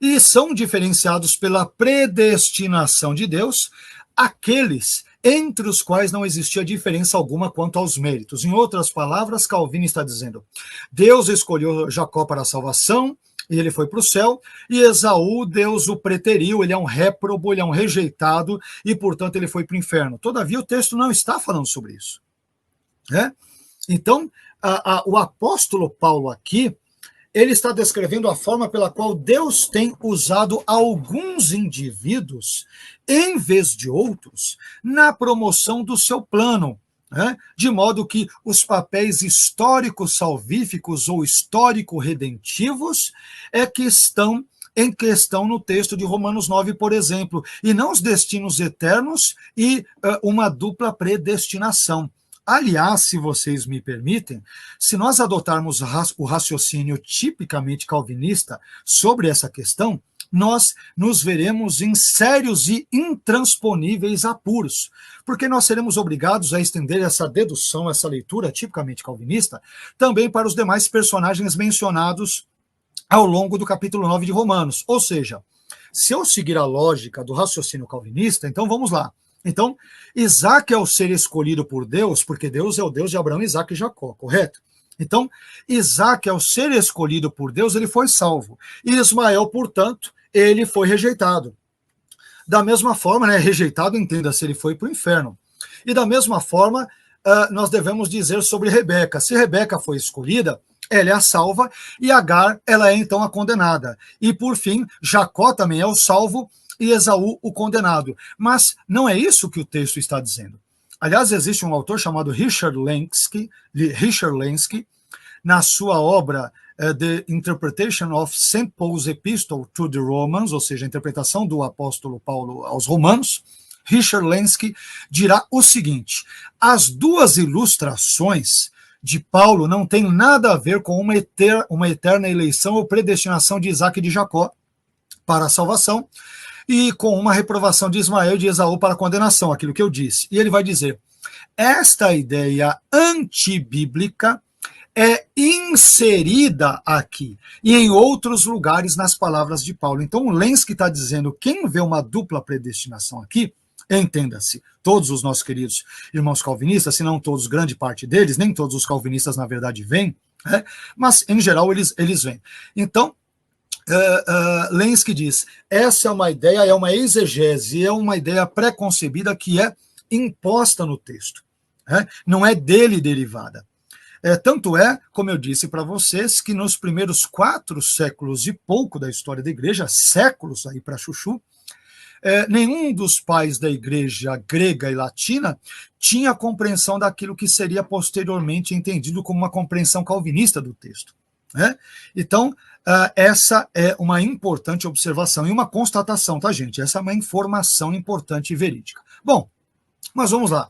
E são diferenciados pela predestinação de Deus aqueles entre os quais não existia diferença alguma quanto aos méritos. Em outras palavras, Calvino está dizendo, Deus escolheu Jacó para a salvação, e ele foi para o céu, e Esaú, Deus o preteriu, ele é um réprobo, ele é um rejeitado, e, portanto, ele foi para o inferno. Todavia, o texto não está falando sobre isso. Né? Então, o apóstolo Paulo aqui, ele está descrevendo a forma pela qual Deus tem usado alguns indivíduos, em vez de outros, na promoção do seu plano, né? De modo que os papéis históricos salvíficos ou histórico-redentivos é que estão em questão no texto de Romanos 9, por exemplo, e não os destinos eternos e uma dupla predestinação. Aliás, se vocês me permitem, se nós adotarmos o raciocínio tipicamente calvinista sobre essa questão, nós nos veremos em sérios e intransponíveis apuros, porque nós seremos obrigados a estender essa dedução, essa leitura tipicamente calvinista, também para os demais personagens mencionados ao longo do capítulo 9 de Romanos. Ou seja, se eu seguir a lógica do raciocínio calvinista, então vamos lá. Então, Isaac é o ser escolhido por Deus, porque Deus é o Deus de Abraão, Isaac e Jacó, correto? Então, Isaac é o ser escolhido por Deus, ele foi salvo. E Ismael, portanto, ele foi rejeitado. Da mesma forma, né, rejeitado, entenda-se, ele foi para o inferno. E da mesma forma, nós devemos dizer sobre Rebeca. Se Rebeca foi escolhida, ela é a salva, e Agar, ela é então a condenada. E por fim, Jacó também é o salvo, e Esaú o condenado. Mas não é isso que o texto está dizendo. Aliás, existe um autor chamado Richard Lenski, na sua obra The Interpretation of St. Paul's Epistle to the Romans, ou seja, a interpretação do apóstolo Paulo aos Romanos, Richard Lenski dirá o seguinte: as duas ilustrações de Paulo não têm nada a ver com uma eterna eleição ou predestinação de Isaac e de Jacó para a salvação, e com uma reprovação de Ismael e de Esaú para a condenação, aquilo que eu disse. E ele vai dizer: esta ideia antibíblica é inserida aqui e em outros lugares nas palavras de Paulo. Então, o Lenski está dizendo, quem vê uma dupla predestinação aqui, entenda-se, todos os nossos queridos irmãos calvinistas, se não todos, grande parte deles, nem todos os calvinistas, na verdade, vêm, né? Mas, em geral, eles vêm. Então, Lenski diz, essa é uma ideia, é uma exegese, é uma ideia pré-concebida que é imposta no texto, né? Não é dele derivada. Tanto é, como eu disse para vocês, que nos primeiros 4 séculos e pouco da história da igreja, séculos aí para chuchu, nenhum dos pais da igreja grega e latina tinha compreensão daquilo que seria posteriormente entendido como uma compreensão calvinista do texto, né? Então, essa é uma importante observação e uma constatação, tá, gente? Essa é uma informação importante e verídica. Bom, mas vamos lá.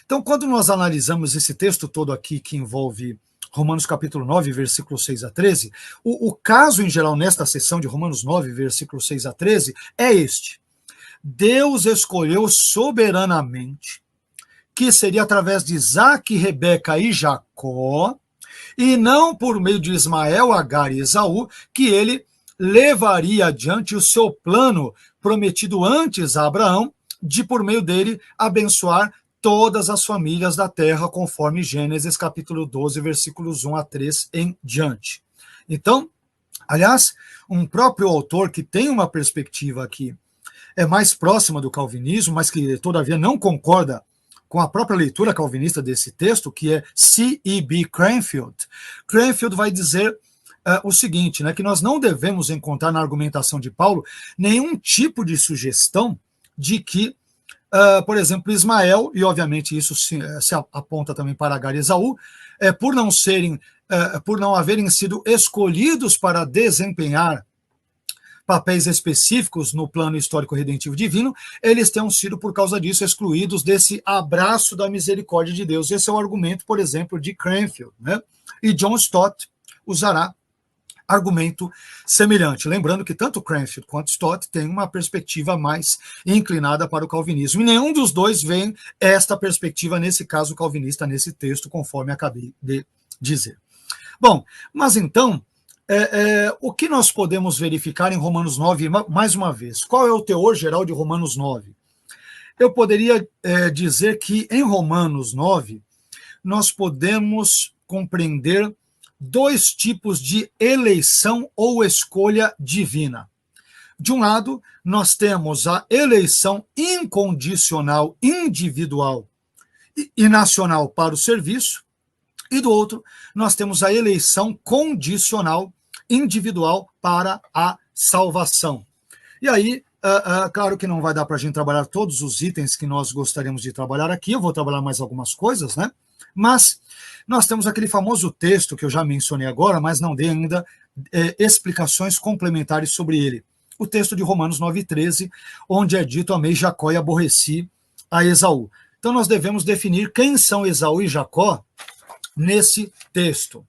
Então, quando nós analisamos esse texto todo aqui, que envolve Romanos capítulo 9, versículos 6 a 13, o caso em geral nesta sessão de Romanos 9, versículos 6 a 13, é este. Deus escolheu soberanamente, que seria através de Isaac, Rebeca e Jacó, e não por meio de Ismael, Agar e Esaú, que ele levaria adiante o seu plano prometido antes a Abraão, de por meio dele abençoar todas as famílias da terra, conforme Gênesis capítulo 12, versículos 1 a 3 em diante. Então, aliás, um próprio autor que tem uma perspectiva que é mais próxima do calvinismo, mas que todavia não concorda com a própria leitura calvinista desse texto, que é C.E.B. Cranfield. Cranfield vai dizer o seguinte, né, que nós não devemos encontrar na argumentação de Paulo nenhum tipo de sugestão de que por exemplo, Ismael, e obviamente isso se aponta também para Agar e Esaú, por não haverem sido escolhidos para desempenhar papéis específicos no plano histórico redentivo divino, eles tenham sido, por causa disso, excluídos desse abraço da misericórdia de Deus. Esse é o argumento, por exemplo, de Cranfield, né? E John Stott usará argumento semelhante. Lembrando que tanto Cranfield quanto Stott têm uma perspectiva mais inclinada para o calvinismo. E nenhum dos dois vê esta perspectiva, nesse caso calvinista, nesse texto, conforme acabei de dizer. Bom, mas então, o que nós podemos verificar em Romanos 9, mais uma vez? Qual é o teor geral de Romanos 9? Eu poderia dizer que em Romanos 9, nós podemos compreender 2 tipos de eleição ou escolha divina. De um lado, nós temos a eleição incondicional, individual e nacional para o serviço, e do outro, nós temos a eleição condicional, individual para a salvação. E aí, Claro que não vai dar para a gente trabalhar todos os itens que nós gostaríamos de trabalhar aqui, eu vou trabalhar mais algumas coisas, né? Mas nós temos aquele famoso texto que eu já mencionei agora, mas não dei ainda explicações complementares sobre ele. O texto de Romanos 9,13, onde é dito: amei Jacó e aborreci a Esaú. Então nós devemos definir quem são Esaú e Jacó nesse texto.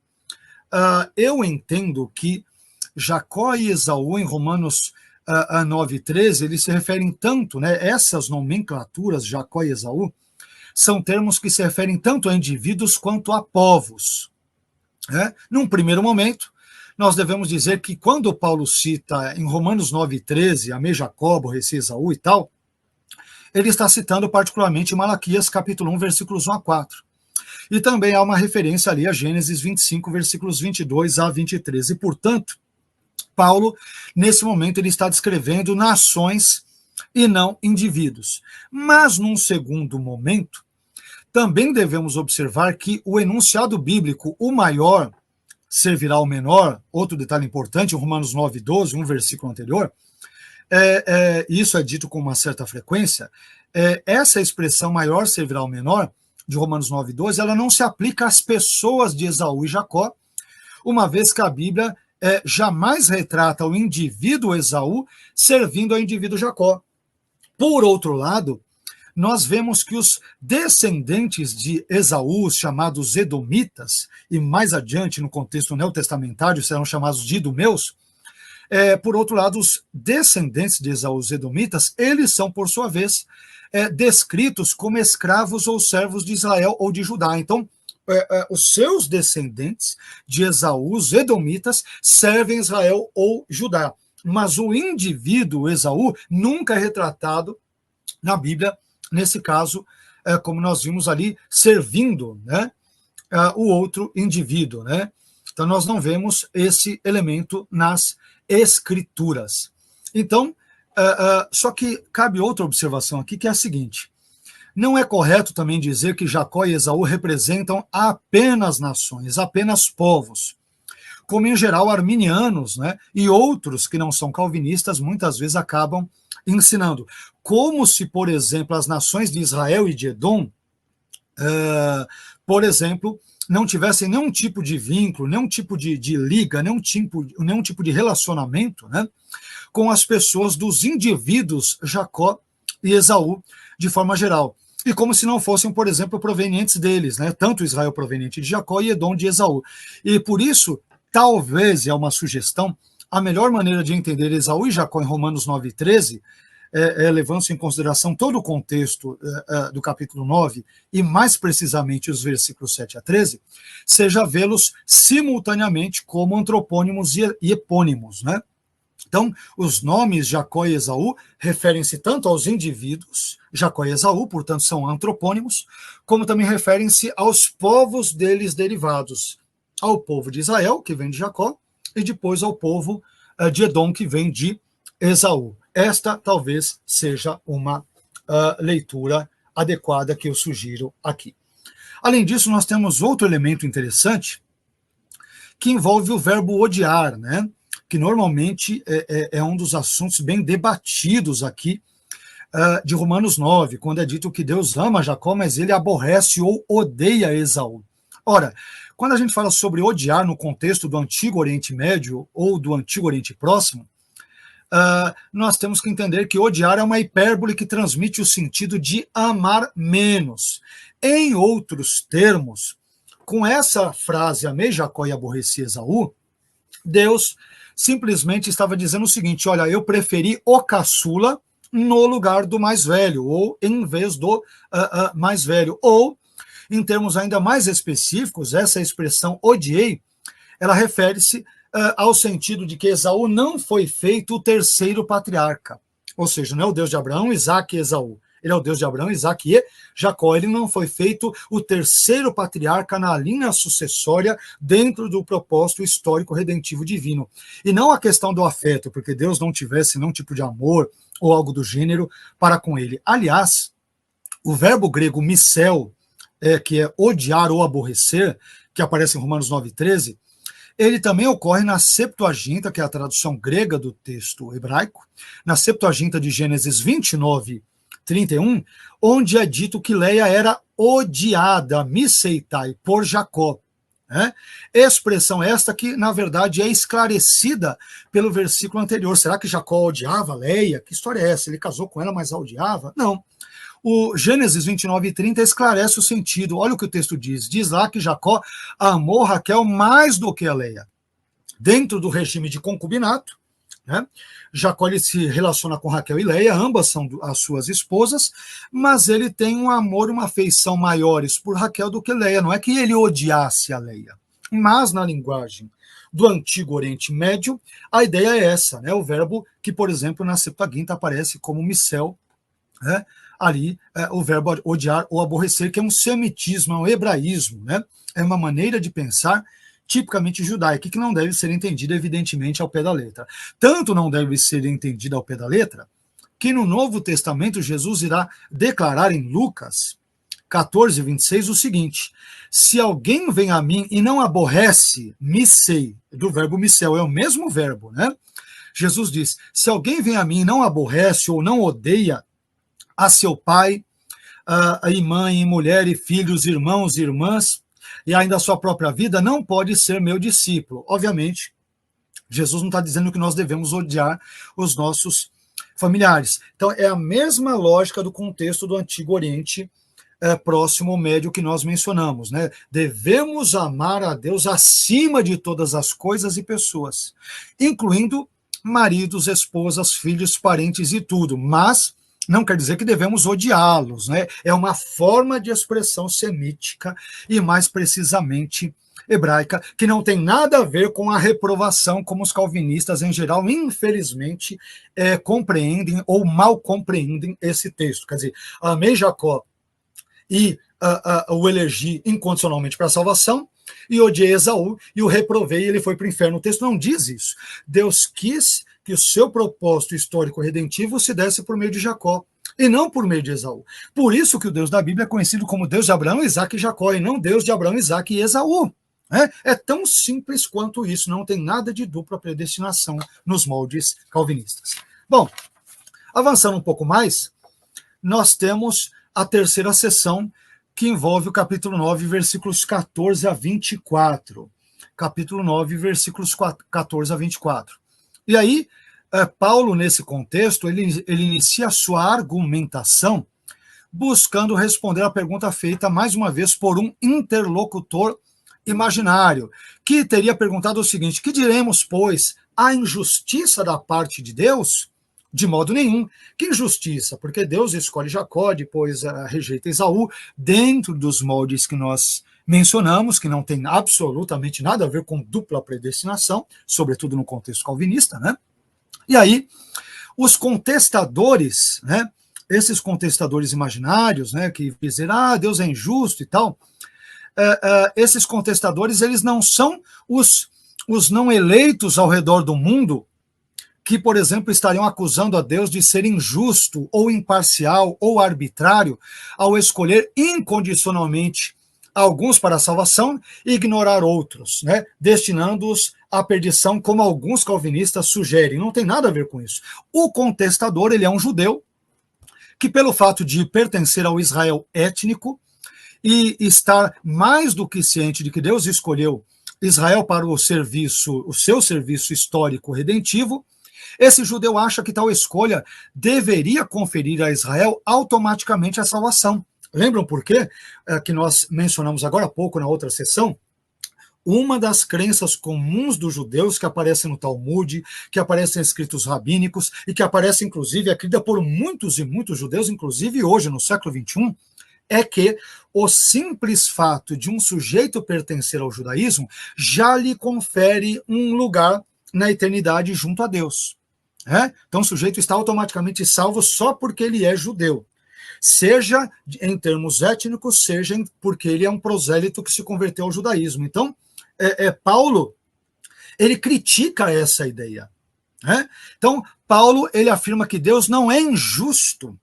Eu entendo que Jacó e Esaú, em Romanos 9,13, eles se referem tanto, né, essas nomenclaturas, Jacó e Esaú, são termos que se referem tanto a indivíduos quanto a povos. Né? Num primeiro momento, nós devemos dizer que quando Paulo cita em Romanos 9,13, amei Jacó, aborreci Esaú e tal, ele está citando particularmente Malaquias capítulo 1, versículos 1 a 4. E também há uma referência ali a Gênesis 25, versículos 22 a 23. E, portanto, Paulo, nesse momento, ele está descrevendo nações e não indivíduos. Mas, num segundo momento, também devemos observar que o enunciado bíblico, o maior servirá ao menor, outro detalhe importante, em Romanos 9,12, um versículo anterior, isso é dito com uma certa frequência, essa expressão maior servirá ao menor, de Romanos 9,12, ela não se aplica às pessoas de Esaú e Jacó, uma vez que a Bíblia jamais retrata o indivíduo Esaú servindo ao indivíduo Jacó. Por outro lado, nós vemos que os descendentes de Esaú, chamados edomitas, e mais adiante no contexto neotestamentário serão chamados de idumeus, por outro lado, os descendentes de Esaú, os edomitas, eles são, por sua vez, descritos como escravos ou servos de Israel ou de Judá. Então, os seus descendentes de Esaú, os edomitas, servem Israel ou Judá. Mas o indivíduo Esaú nunca é retratado na Bíblia, nesse caso, como nós vimos ali, servindo, né, o outro indivíduo. Né? Então, nós não vemos esse elemento nas Escrituras. Então, só que cabe outra observação aqui, que é a seguinte: não é correto também dizer que Jacó e Esaú representam apenas nações, apenas povos, como em geral arminianos, né, e outros que não são calvinistas muitas vezes acabam ensinando. Como se, por exemplo, as nações de Israel e de Edom, por exemplo, não tivessem nenhum tipo de vínculo, nenhum tipo de liga, nenhum tipo de relacionamento, né, com as pessoas dos indivíduos Jacó e Esaú, de forma geral. E como se não fossem, por exemplo, provenientes deles, né, tanto Israel proveniente de Jacó e Edom de Esaú. E por isso, talvez, é uma sugestão, a melhor maneira de entender Esaú e Jacó em Romanos 9,13, levando-se em consideração todo o contexto do capítulo 9, e mais precisamente os versículos 7 a 13, seja vê-los simultaneamente como antropônimos e epônimos, né? Então, os nomes Jacó e Esaú referem-se tanto aos indivíduos, Jacó e Esaú, portanto, são antropônimos, como também referem-se aos povos deles derivados, ao povo de Israel, que vem de Jacó, e depois ao povo de Edom, que vem de Esaú. Esta talvez seja uma leitura adequada que eu sugiro aqui. Além disso, nós temos outro elemento interessante que envolve o verbo odiar, né? Que normalmente é um dos assuntos bem debatidos aqui de Romanos 9, quando é dito que Deus ama Jacó, mas ele aborrece ou odeia Esaú. Ora, quando a gente fala sobre odiar no contexto do Antigo Oriente Médio ou do Antigo Oriente Próximo, nós temos que entender que odiar é uma hipérbole que transmite o sentido de amar menos. Em outros termos, com essa frase, amei Jacó e aborreci Esaú, Deus simplesmente estava dizendo o seguinte: olha, eu preferi o caçula no lugar do mais velho, ou em vez do mais velho. Ou, em termos ainda mais específicos, essa expressão odiei, ela refere-se ao sentido de que Esaú não foi feito o terceiro patriarca. Ou seja, não é o Deus de Abraão, Isaque e Esaú. Ele é o Deus de Abraão, Isaque e Jacó. Ele não foi feito o terceiro patriarca na linha sucessória dentro do propósito histórico redentivo divino. E não a questão do afeto, porque Deus não tivesse nenhum tipo de amor ou algo do gênero para com ele. Aliás, o verbo grego missel, que é odiar ou aborrecer, que aparece em Romanos 9,13, ele também ocorre na Septuaginta, que é a tradução grega do texto hebraico, na Septuaginta de Gênesis 29, 31, onde é dito que Leia era odiada, miseitai, por Jacó. Expressão esta que, na verdade, é esclarecida pelo versículo anterior. Será que Jacó odiava Leia? Que história é essa? Ele casou com ela, mas a odiava? Não. O Gênesis 29 e 30 esclarece o sentido. Olha o que o texto diz. Diz lá que Jacó amou Raquel mais do que a Leia. Dentro do regime de concubinato, Jacó ele se relaciona com Raquel e Leia, ambas são as suas esposas, mas ele tem um amor e uma afeição maiores por Raquel do que Leia. Não é que ele odiasse a Leia, mas na linguagem do Antigo Oriente Médio, a ideia é essa, o verbo que, por exemplo, na Septuaginta aparece como missel, ali o verbo odiar ou aborrecer, que é um semitismo, é um hebraísmo, é uma maneira de pensar tipicamente judaica, que não deve ser entendida, evidentemente, ao pé da letra. Tanto não deve ser entendida ao pé da letra, que no Novo Testamento Jesus irá declarar em Lucas 14, 26 o seguinte: se alguém vem a mim e não aborrece, missei, do verbo missel, é o mesmo verbo, Jesus diz, se alguém vem a mim e não aborrece ou não odeia a seu pai, e mãe, e mulher, e filhos, irmãos e irmãs, e ainda a sua própria vida, não pode ser meu discípulo. Obviamente, Jesus não está dizendo que nós devemos odiar os nossos familiares. Então, é a mesma lógica do contexto do Antigo Oriente Próximo ou Médio que nós mencionamos. Devemos amar a Deus acima de todas as coisas e pessoas, incluindo maridos, esposas, filhos, parentes e tudo, mas não quer dizer que devemos odiá-los, É uma forma de expressão semítica e, mais precisamente, hebraica, que não tem nada a ver com a reprovação, como os calvinistas, em geral, infelizmente, compreendem ou mal compreendem esse texto. Quer dizer, amei Jacó e o elegi incondicionalmente para a salvação, e odiei Esaú, e o reprovei, e ele foi para o inferno. O texto não diz isso. Deus quis que o seu propósito histórico redentivo se desse por meio de Jacó, e não por meio de Esaú. Por isso que o Deus da Bíblia é conhecido como Deus de Abraão, Isaque e Jacó, e não Deus de Abraão, Isaque e Esaú. É tão simples quanto isso, não tem nada de dupla predestinação nos moldes calvinistas. Bom, avançando um pouco mais, nós temos a terceira sessão, que envolve o capítulo 9, versículos 14 a 24. Capítulo 9, versículos 14 a 24. E aí, Paulo, nesse contexto, ele inicia a sua argumentação buscando responder a pergunta feita, mais uma vez, por um interlocutor imaginário, que teria perguntado o seguinte: que diremos, pois, a injustiça da parte de Deus? De modo nenhum. Que injustiça? Porque Deus escolhe Jacó, depois rejeita Esaú, dentro dos moldes que nós mencionamos, que não tem absolutamente nada a ver com dupla predestinação, sobretudo no contexto calvinista, E aí, os contestadores, esses contestadores imaginários, que dizem, Deus é injusto e tal, esses contestadores, eles não são os não eleitos ao redor do mundo, que, por exemplo, estariam acusando a Deus de ser injusto, ou imparcial, ou arbitrário, ao escolher incondicionalmente alguns para a salvação e ignorar outros, destinando-os à perdição, como alguns calvinistas sugerem. Não tem nada a ver com isso. O contestador, ele é um judeu, que pelo fato de pertencer ao Israel étnico e estar mais do que ciente de que Deus escolheu Israel para o seu serviço histórico redentivo, esse judeu acha que tal escolha deveria conferir a Israel automaticamente a salvação. Lembram por quê? Que nós mencionamos agora há pouco na outra sessão? Uma das crenças comuns dos judeus, que aparece no Talmud, que aparece em escritos rabínicos, e que aparece, inclusive, acredita por muitos e muitos judeus, inclusive hoje, no século XXI, é que o simples fato de um sujeito pertencer ao judaísmo já lhe confere um lugar na eternidade junto a Deus. Então o sujeito está automaticamente salvo só porque ele é judeu, seja em termos étnicos, seja porque ele é um prosélito que se converteu ao judaísmo. Então, Paulo, ele critica essa ideia. Então, Paulo, ele afirma que Deus não é injusto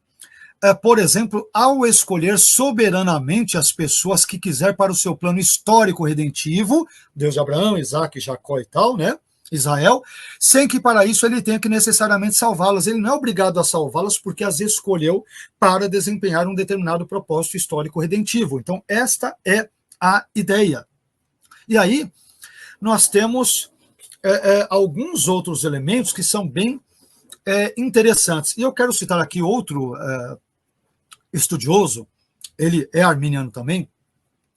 por exemplo, ao escolher soberanamente as pessoas que quiser para o seu plano histórico redentivo, Deus de Abraão, Isaac, Jacó e tal, né? Israel, sem que para isso ele tenha que necessariamente salvá-las. Ele não é obrigado a salvá-las porque as escolheu para desempenhar um determinado propósito histórico redentivo. Então, esta é a ideia. E aí, nós temos alguns outros elementos que são bem interessantes. E eu quero citar aqui outro estudioso, ele é arminiano também.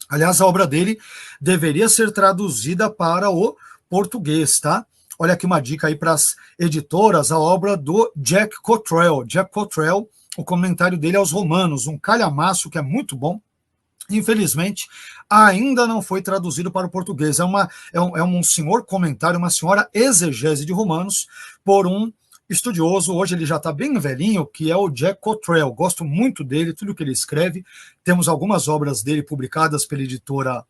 Aliás, a obra dele deveria ser traduzida para o português, tá? Olha aqui uma dica aí para as editoras, a obra do Jack Cottrell. Jack Cottrell, o comentário dele aos Romanos, um calhamaço que é muito bom. Infelizmente, ainda não foi traduzido para o português. É um senhor comentário, uma senhora exegese de Romanos, por um estudioso, hoje ele já está bem velhinho, que é o Jack Cottrell. Gosto muito dele, tudo que ele escreve. Temos algumas obras dele publicadas pela editora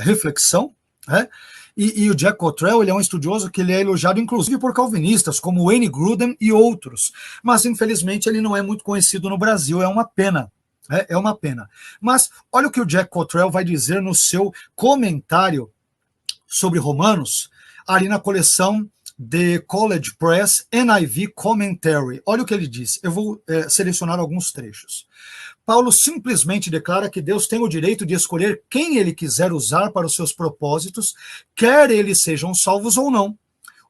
Reflexão, né? E o Jack Cottrell, ele é um estudioso que ele é elogiado inclusive por calvinistas, como Wayne Grudem e outros. Mas, infelizmente, ele não é muito conhecido no Brasil. É uma pena. É uma pena. Mas olha o que o Jack Cottrell vai dizer no seu comentário sobre Romanos, ali na coleção The College Press NIV Commentary. Olha o que ele diz. Eu vou selecionar alguns trechos. Paulo simplesmente declara que Deus tem o direito de escolher quem ele quiser usar para os seus propósitos, quer eles sejam salvos ou não.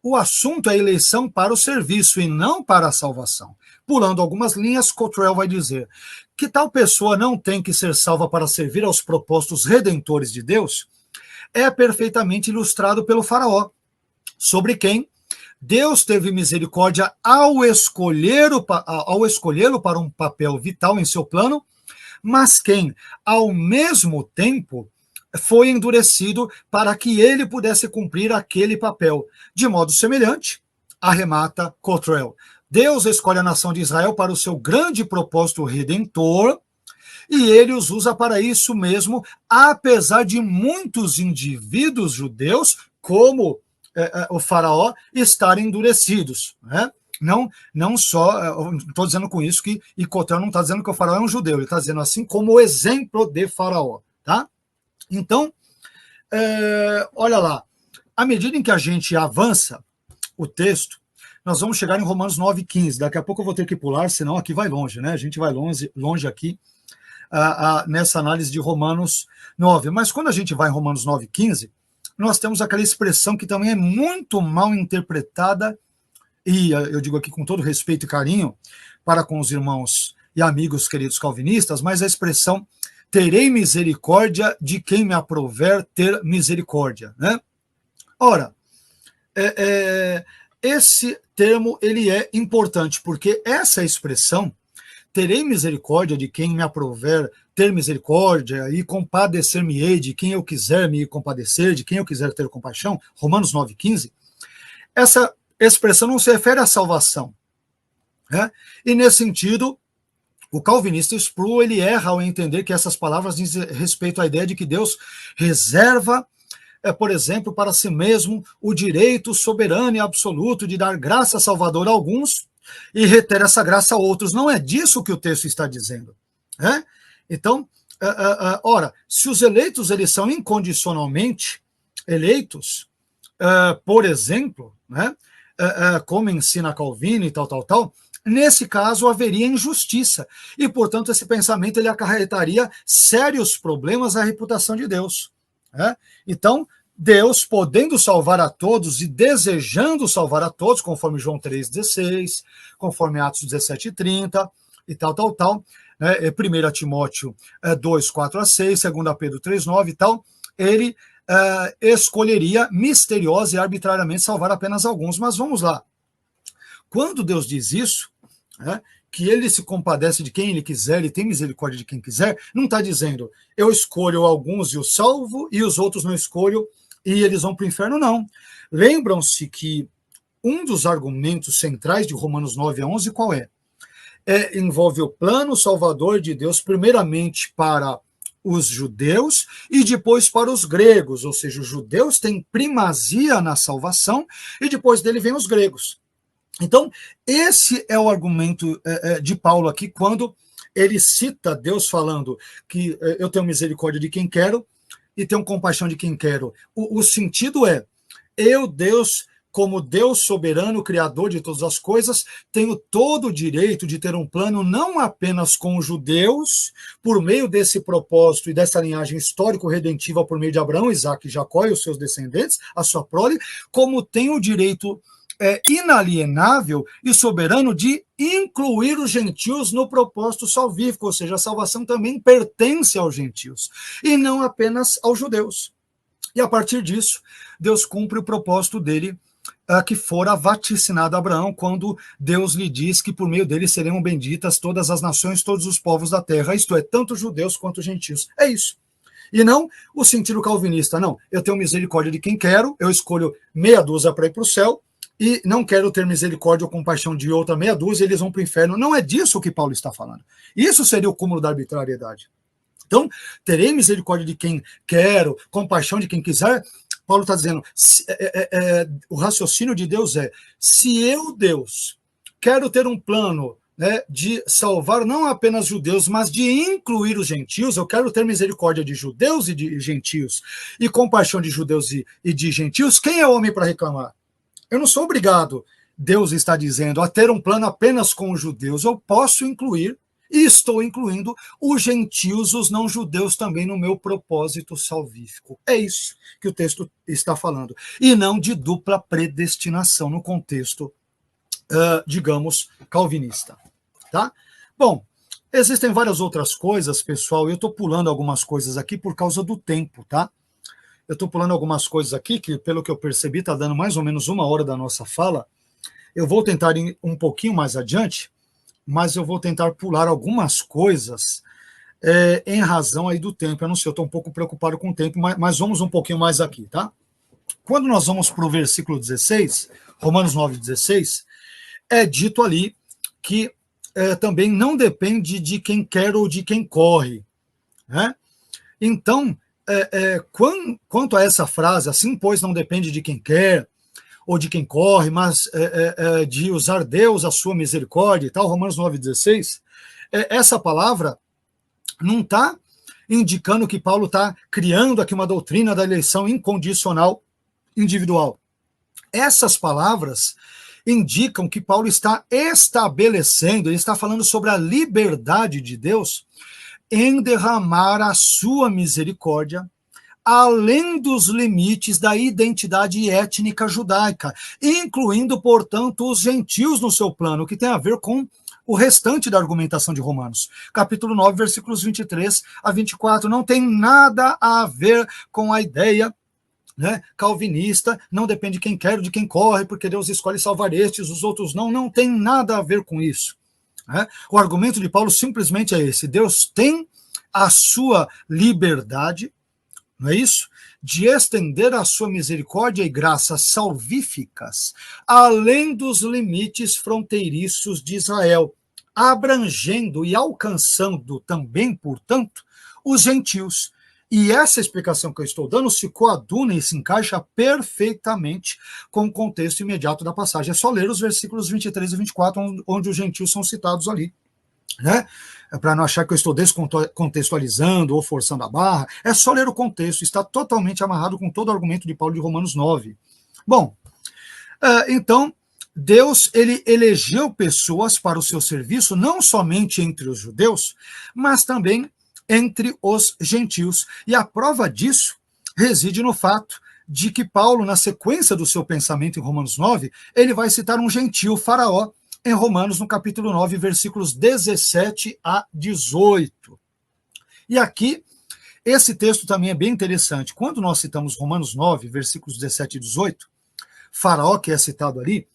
O assunto é a eleição para o serviço e não para a salvação. Pulando algumas linhas, Cottrell vai dizer que tal pessoa não tem que ser salva para servir aos propósitos redentores de Deus é perfeitamente ilustrado pelo faraó, sobre quem Deus teve misericórdia ao escolhê-lo para um papel vital em seu plano, mas quem, ao mesmo tempo, foi endurecido para que ele pudesse cumprir aquele papel. De modo semelhante, arremata Cottrell, Deus escolhe a nação de Israel para o seu grande propósito redentor, e ele os usa para isso mesmo, apesar de muitos indivíduos judeus, como o faraó, estarem endurecidos, né? Não só, estou dizendo com isso que Cottrell não está dizendo que o faraó é um judeu, ele está dizendo assim como o exemplo de faraó, tá? Então, olha lá, à medida em que a gente avança o texto, nós vamos chegar em Romanos 9,15, daqui a pouco eu vou ter que pular, senão aqui vai longe, né? A gente vai longe aqui nessa análise de Romanos 9, mas quando a gente vai em Romanos 9,15, nós temos aquela expressão que também é muito mal interpretada, e eu digo aqui com todo respeito e carinho para com os irmãos e amigos queridos calvinistas, mas a expressão terei misericórdia de quem me aprouver ter misericórdia, né? Ora, esse termo ele é importante, porque essa expressão, terei misericórdia de quem me aprouver ter misericórdia e compadecer-me-ei de quem eu quiser me compadecer, de quem eu quiser ter compaixão, Romanos 9,15, essa expressão não se refere à salvação, né? E nesse sentido, o calvinista Sproul, ele erra ao entender que essas palavras dizem respeito à ideia de que Deus reserva, por exemplo, para si mesmo o direito soberano e absoluto de dar graça salvadora a alguns e reter essa graça a outros. Não é disso que o texto está dizendo, né? Então, ora, se os eleitos eles são incondicionalmente eleitos, por exemplo, né, como ensina Calvino e tal, nesse caso haveria injustiça e, portanto, esse pensamento ele acarretaria sérios problemas à reputação de Deus, né? Então, Deus, podendo salvar a todos e desejando salvar a todos, conforme João 3,16, conforme Atos 17,30 e tal, né? 1 Timóteo 2,4-6, 2 Pedro 3,9 e tal, ele escolheria misteriosa e arbitrariamente salvar apenas alguns. Mas vamos lá. Quando Deus diz isso, né, que ele se compadece de quem ele quiser, ele tem misericórdia de quem quiser, não está dizendo eu escolho alguns e os salvo e os outros não escolho e eles vão para o inferno, não. Lembram-se que um dos argumentos centrais de Romanos 9-11 qual é? Envolve o plano salvador de Deus, primeiramente para os judeus e depois para os gregos, ou seja, os judeus têm primazia na salvação e depois dele vem os gregos. Então, esse é o argumento de Paulo aqui, quando ele cita Deus falando que eu tenho misericórdia de quem quero e tenho compaixão de quem quero. O sentido é, eu, Deus, como Deus soberano, criador de todas as coisas, tenho todo o direito de ter um plano não apenas com os judeus, por meio desse propósito e dessa linhagem histórico-redentiva por meio de Abraão, Isaac e Jacó e os seus descendentes, a sua prole, como tenho o direito inalienável e soberano de incluir os gentios no propósito salvífico, ou seja, a salvação também pertence aos gentios, e não apenas aos judeus. E a partir disso, Deus cumpre o propósito dele, que fora vaticinado a Abraão, quando Deus lhe diz que por meio dele serão benditas todas as nações, todos os povos da terra, isto é, tanto judeus quanto gentios. É isso. E não o sentido calvinista, não. Eu tenho misericórdia de quem quero, eu escolho meia dúzia para ir para o céu, e não quero ter misericórdia ou compaixão de outra meia dúzia, eles vão para o inferno. Não é disso que Paulo está falando. Isso seria o cúmulo da arbitrariedade. Então, terei misericórdia de quem quero, compaixão de quem quiser. Paulo está dizendo, o raciocínio de Deus é, se eu, Deus, quero ter um plano, né, de salvar não apenas judeus, mas de incluir os gentios, eu quero ter misericórdia de judeus e de gentios, e compaixão de judeus e de gentios, quem é homem para reclamar? Eu não sou obrigado, Deus está dizendo, a ter um plano apenas com os judeus. Eu posso incluir, e estou incluindo, os gentios, os não-judeus também no meu propósito salvífico. É isso que o texto está falando. E não de dupla predestinação no contexto, digamos, calvinista. Tá? Bom, existem várias outras coisas, pessoal, e eu estou pulando algumas coisas aqui por causa do tempo, tá? Eu estou pulando algumas coisas aqui, que pelo que eu percebi está dando mais ou menos 1 hora da nossa fala. Eu vou tentar ir um pouquinho mais adiante, mas eu vou tentar pular algumas coisas em razão aí do tempo. Eu não sei, eu estou um pouco preocupado com o tempo, mas vamos um pouquinho mais aqui, tá? Quando nós vamos para o versículo 16, Romanos 9,16, é dito ali que também não depende de quem quer ou de quem corre, né? Então, quanto a essa frase, assim, pois não depende de quem quer ou de quem corre, mas de usar Deus a sua misericórdia e tal, Romanos 9,16, essa palavra não está indicando que Paulo está criando aqui uma doutrina da eleição incondicional individual. Essas palavras indicam que Paulo está estabelecendo, ele está falando sobre a liberdade de Deus em derramar a sua misericórdia além dos limites da identidade étnica judaica, incluindo, portanto, os gentios no seu plano, que tem a ver com o restante da argumentação de Romanos. Capítulo 9, versículos 23 a 24, não tem nada a ver com a ideia, né, calvinista, não depende de quem quer ou de quem corre, porque Deus escolhe salvar estes, os outros não tem nada a ver com isso. O argumento de Paulo simplesmente é esse: Deus tem a sua liberdade, não é isso? De estender a sua misericórdia e graças salvíficas além dos limites fronteiriços de Israel, abrangendo e alcançando também, portanto, os gentios. E essa explicação que eu estou dando se coaduna e se encaixa perfeitamente com o contexto imediato da passagem. É só ler os versículos 23 e 24, onde os gentios são citados ali, né? Para não achar que eu estou descontextualizando ou forçando a barra, é só ler o contexto, está totalmente amarrado com todo o argumento de Paulo de Romanos 9. Bom, então, Deus, ele elegeu pessoas para o seu serviço, não somente entre os judeus, mas também entre os gentios. E a prova disso reside no fato de que Paulo, na sequência do seu pensamento em Romanos 9, ele vai citar um gentio, Faraó, em Romanos, no capítulo 9, versículos 17 a 18. E aqui, esse texto também é bem interessante. Quando nós citamos Romanos 9, versículos 17 e 18, Faraó, que é citado ali,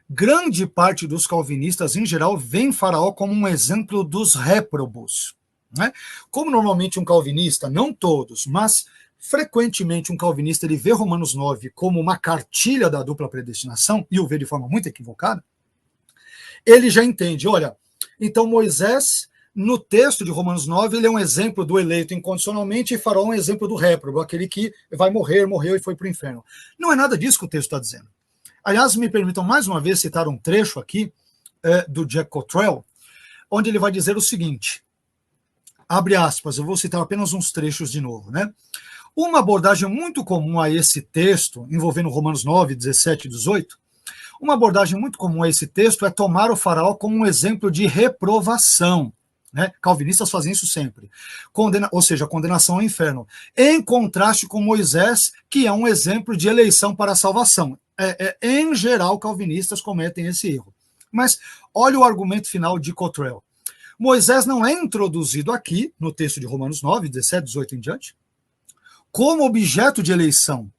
grande parte dos calvinistas, em geral, vê Faraó como um exemplo dos réprobos, né? Como normalmente um calvinista, não todos, mas frequentemente um calvinista, ele vê Romanos 9 como uma cartilha da dupla predestinação, e o vê de forma muito equivocada, ele já entende, olha, então Moisés, no texto de Romanos 9, ele é um exemplo do eleito incondicionalmente, e Faraó é um exemplo do réprobo, aquele que vai morrer, morreu e foi para o inferno. Não é nada disso que o texto está dizendo. Aliás, me permitam mais uma vez citar um trecho aqui do Jack Cottrell, onde ele vai dizer o seguinte, abre aspas, eu vou citar apenas uns trechos de novo, né? Uma abordagem muito comum a esse texto, envolvendo Romanos 9, 17 e 18, uma abordagem muito comum a esse texto é tomar o faraó como um exemplo de reprovação. Né? Calvinistas fazem isso sempre. Ou seja, condenação ao inferno. Em contraste com Moisés, que é um exemplo de eleição para a salvação. Em geral, calvinistas cometem esse erro. Mas olha o argumento final de Cottrell. Moisés não é introduzido aqui, no texto de Romanos 9, 17, 18 em diante, como objeto de eleição,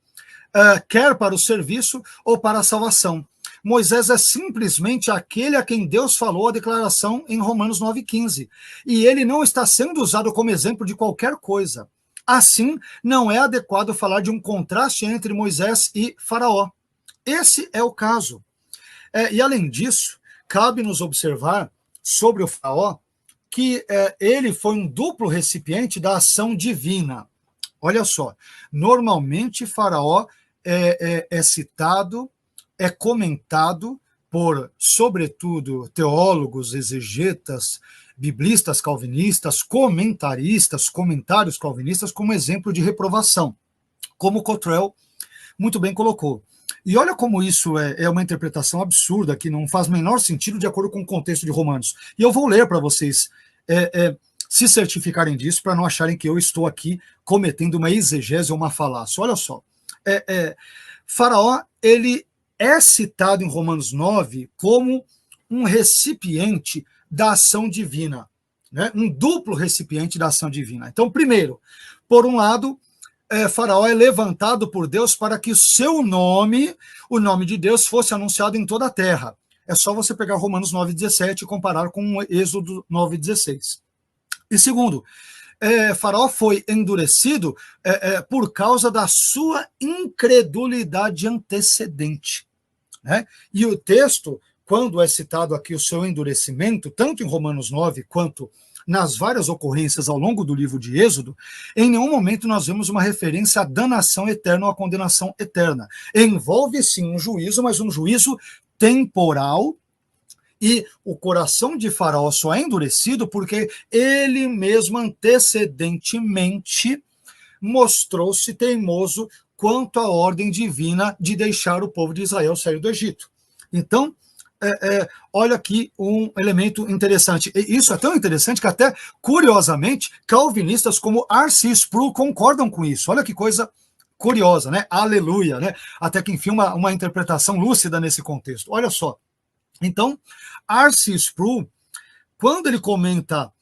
quer para o serviço ou para a salvação. Moisés é simplesmente aquele a quem Deus falou a declaração em Romanos 9,15. E ele não está sendo usado como exemplo de qualquer coisa. Assim, não é adequado falar de um contraste entre Moisés e Faraó. Esse é o caso. E além disso, cabe-nos observar sobre o Faraó que ele foi um duplo recipiente da ação divina. Olha só, normalmente Faraó é citado, é comentado por, sobretudo, teólogos, exegetas, biblistas calvinistas, comentaristas, comentários calvinistas, como exemplo de reprovação, como Cottrell muito bem colocou. E olha como isso é uma interpretação absurda, que não faz menor sentido de acordo com o contexto de Romanos. E eu vou ler para vocês se certificarem disso, para não acharem que eu estou aqui cometendo uma exegese ou uma falácia. Olha só, Faraó, ele é citado em Romanos 9 como um recipiente da ação divina, né? Um duplo recipiente da ação divina. Então, primeiro, por um lado, Faraó é levantado por Deus para que o seu nome, o nome de Deus, fosse anunciado em toda a terra. É só você pegar Romanos 9,17 e comparar com Êxodo 9,16. E segundo, Faraó foi endurecido por causa da sua incredulidade antecedente. Né? E o texto, quando é citado aqui o seu endurecimento, tanto em Romanos 9 quanto nas várias ocorrências ao longo do livro de Êxodo, em nenhum momento nós vemos uma referência à danação eterna ou à condenação eterna. Envolve sim um juízo, mas um juízo temporal, e o coração de Faraó só é endurecido porque ele mesmo antecedentemente mostrou-se teimoso quanto à ordem divina de deixar o povo de Israel sair do Egito. Então, olha aqui um elemento interessante. E isso é tão interessante que até, curiosamente, calvinistas como R.C. Sproul concordam com isso. Olha que coisa curiosa, né? Aleluia, né? Até que, enfim, uma interpretação lúcida nesse contexto. Olha só. Então, R.C. Sproul, quando ele comenta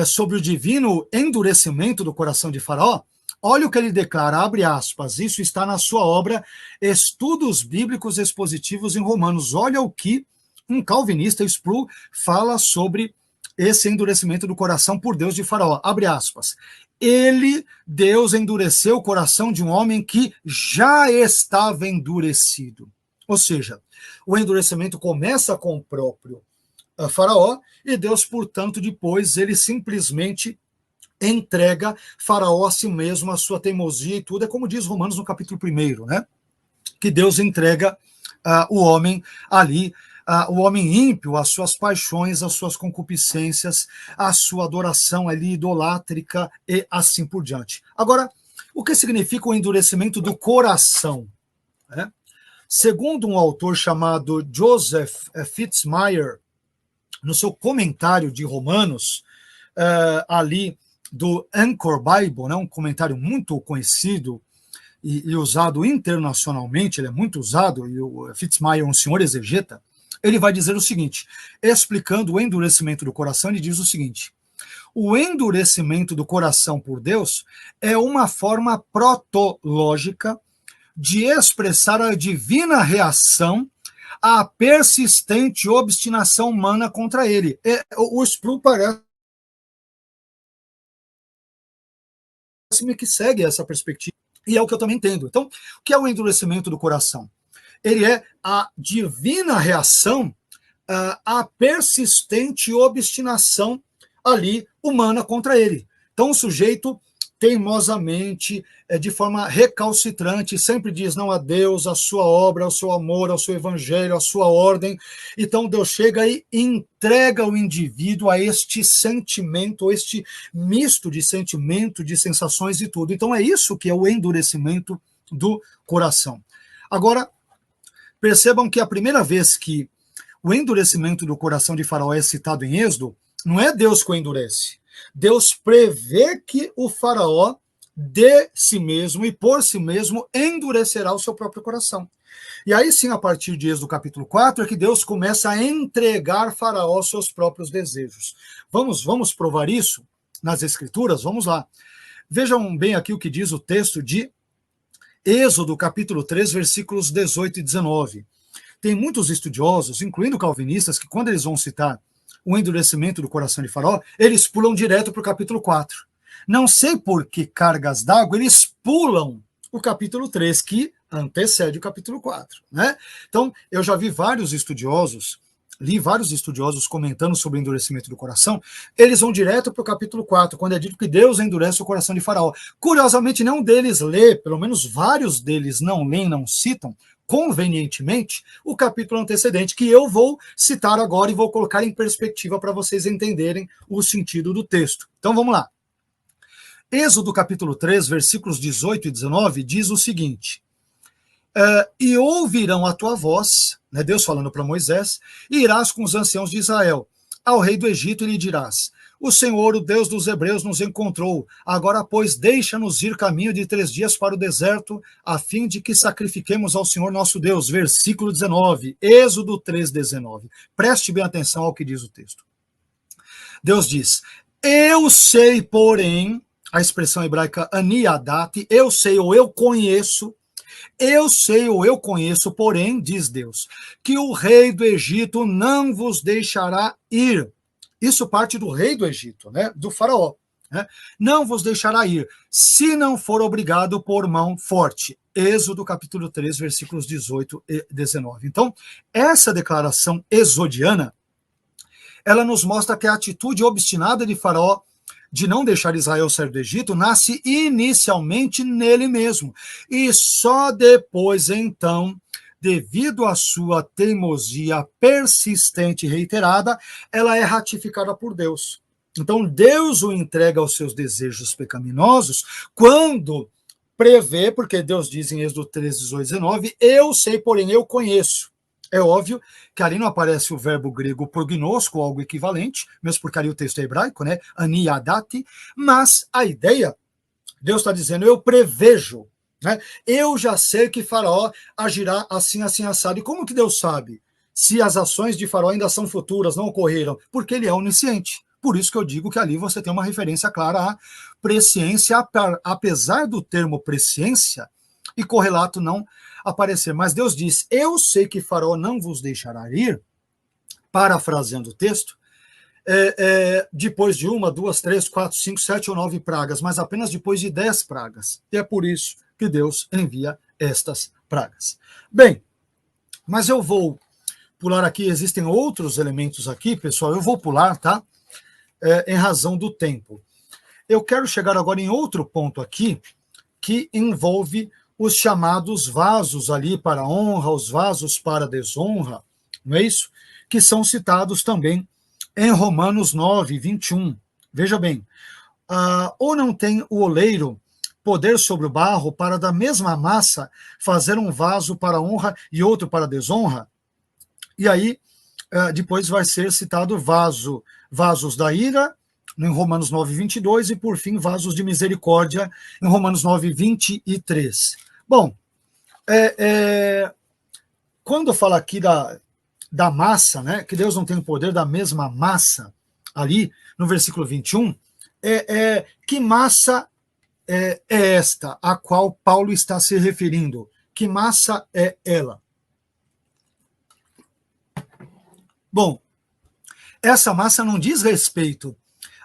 sobre o divino endurecimento do coração de Faraó, olha o que ele declara, abre aspas, isso está na sua obra Estudos Bíblicos Expositivos em Romanos. Olha o que um calvinista, Sproul, fala sobre esse endurecimento do coração por Deus de Faraó. Abre aspas. Deus, endureceu o coração de um homem que já estava endurecido. Ou seja, o endurecimento começa com o próprio Faraó e Deus, portanto, depois ele simplesmente entrega Faraó a si mesmo, a sua teimosia e tudo. É como diz Romanos no capítulo 1, né? Que Deus entrega o homem ali, o homem ímpio, as suas paixões, as suas concupiscências, a sua adoração ali idolátrica e assim por diante. Agora, o que significa o endurecimento do coração? Né? Segundo um autor chamado Joseph Fitzmyer, no seu comentário de Romanos, ali do Anchor Bible, né, um comentário muito conhecido e usado internacionalmente, ele é muito usado, e o Fitzmyer é um senhor exegeta, ele vai dizer o seguinte, explicando o endurecimento do coração, ele diz o seguinte, o endurecimento do coração por Deus é uma forma protológica de expressar a divina reação à persistente obstinação humana contra ele. O Sproul parece que segue essa perspectiva, e é o que eu também entendo. Então, o que é o endurecimento do coração? Ele é a divina reação à persistente obstinação ali humana contra ele. Então, o sujeito teimosamente, de forma recalcitrante, sempre diz não a Deus, a sua obra, ao seu amor, ao seu evangelho, à sua ordem. Então Deus chega e entrega o indivíduo a este sentimento, este misto de sentimento, de sensações e tudo. Então é isso que é o endurecimento do coração. Agora, percebam que a primeira vez que o endurecimento do coração de Faraó é citado em Êxodo, não é Deus que o endurece. Deus prevê que o Faraó, de si mesmo e por si mesmo, endurecerá o seu próprio coração. E aí sim, a partir de Êxodo capítulo 4, é que Deus começa a entregar Faraó aos seus próprios desejos. Vamos provar isso nas Escrituras? Vamos lá. Vejam bem aqui o que diz o texto de Êxodo capítulo 3, versículos 18 e 19. Tem muitos estudiosos, incluindo calvinistas, que quando eles vão citar o endurecimento do coração de Faraó, eles pulam direto para o capítulo 4. Não sei por que cargas d'água, eles pulam o capítulo 3, que antecede o capítulo 4. Né? Então, eu já vi vários estudiosos, li vários estudiosos comentando sobre o endurecimento do coração, eles vão direto para o capítulo 4, quando é dito que Deus endurece o coração de Faraó. Curiosamente, nenhum deles lê, pelo menos vários deles não leem, não citam, convenientemente, o capítulo antecedente, que eu vou citar agora e vou colocar em perspectiva para vocês entenderem o sentido do texto. Então vamos lá. Êxodo capítulo 3, versículos 18 e 19, diz o seguinte: e ouvirão a tua voz, né, Deus falando para Moisés, e irás com os anciãos de Israel ao rei do Egito e lhe dirás: o Senhor, o Deus dos hebreus, nos encontrou. Agora, pois, deixa-nos ir caminho de 3 dias para o deserto, a fim de que sacrifiquemos ao Senhor nosso Deus. Versículo 19, Êxodo 3, 19. Preste bem atenção ao que diz o texto. Deus diz: eu sei, porém, a expressão hebraica aniadat, eu sei ou eu conheço, porém, diz Deus, que o rei do Egito não vos deixará ir. Isso parte do rei do Egito, né, do faraó. Né? Não vos deixará ir, se não for obrigado por mão forte. Êxodo capítulo 3, versículos 18 e 19. Então, essa declaração exodiana, ela nos mostra que a atitude obstinada de Faraó de não deixar Israel sair do Egito nasce inicialmente nele mesmo. E só depois, então, devido à sua teimosia persistente e reiterada, ela é ratificada por Deus. Então, Deus o entrega aos seus desejos pecaminosos quando prevê, porque Deus diz em Êxodo 3, 18 e 19, eu sei, porém, eu conheço. É óbvio que ali não aparece o verbo grego prognosco, ou algo equivalente, mesmo porque ali o texto é hebraico, né? Aniadati, mas a ideia, Deus está dizendo, eu prevejo, né? Eu já sei que Faraó agirá assim, assim, assado. E como que Deus sabe se as ações de Faraó ainda são futuras, não ocorreram? Porque ele é onisciente. Por isso que eu digo que ali você tem uma referência clara à presciência, apesar do termo presciência e correlato não aparecer. Mas Deus diz, eu sei que Faraó não vos deixará ir, parafraseando o texto, depois de 1, 2, 3, 4, 5, 7 ou 9 pragas, mas apenas depois de 10 pragas. E é por isso que Deus envia estas pragas. Bem, mas eu vou pular aqui, existem outros elementos aqui, pessoal, eu vou pular, tá? Em razão do tempo. Eu quero chegar agora em outro ponto aqui, que envolve os chamados vasos ali para honra, os vasos para desonra, não é isso? Que são citados também em Romanos 9, 21. Veja bem, ou não tem o oleiro poder sobre o barro para da mesma massa fazer um vaso para honra e outro para desonra? E aí, depois vai ser citado vasos da ira, em Romanos 9, 22, e por fim, vasos de misericórdia, em Romanos 9, 23. Bom, quando fala aqui da massa, né, que Deus não tem o poder da mesma massa, ali no versículo 21, que massa é esta a qual Paulo está se referindo? Que massa é ela? Bom, essa massa não diz respeito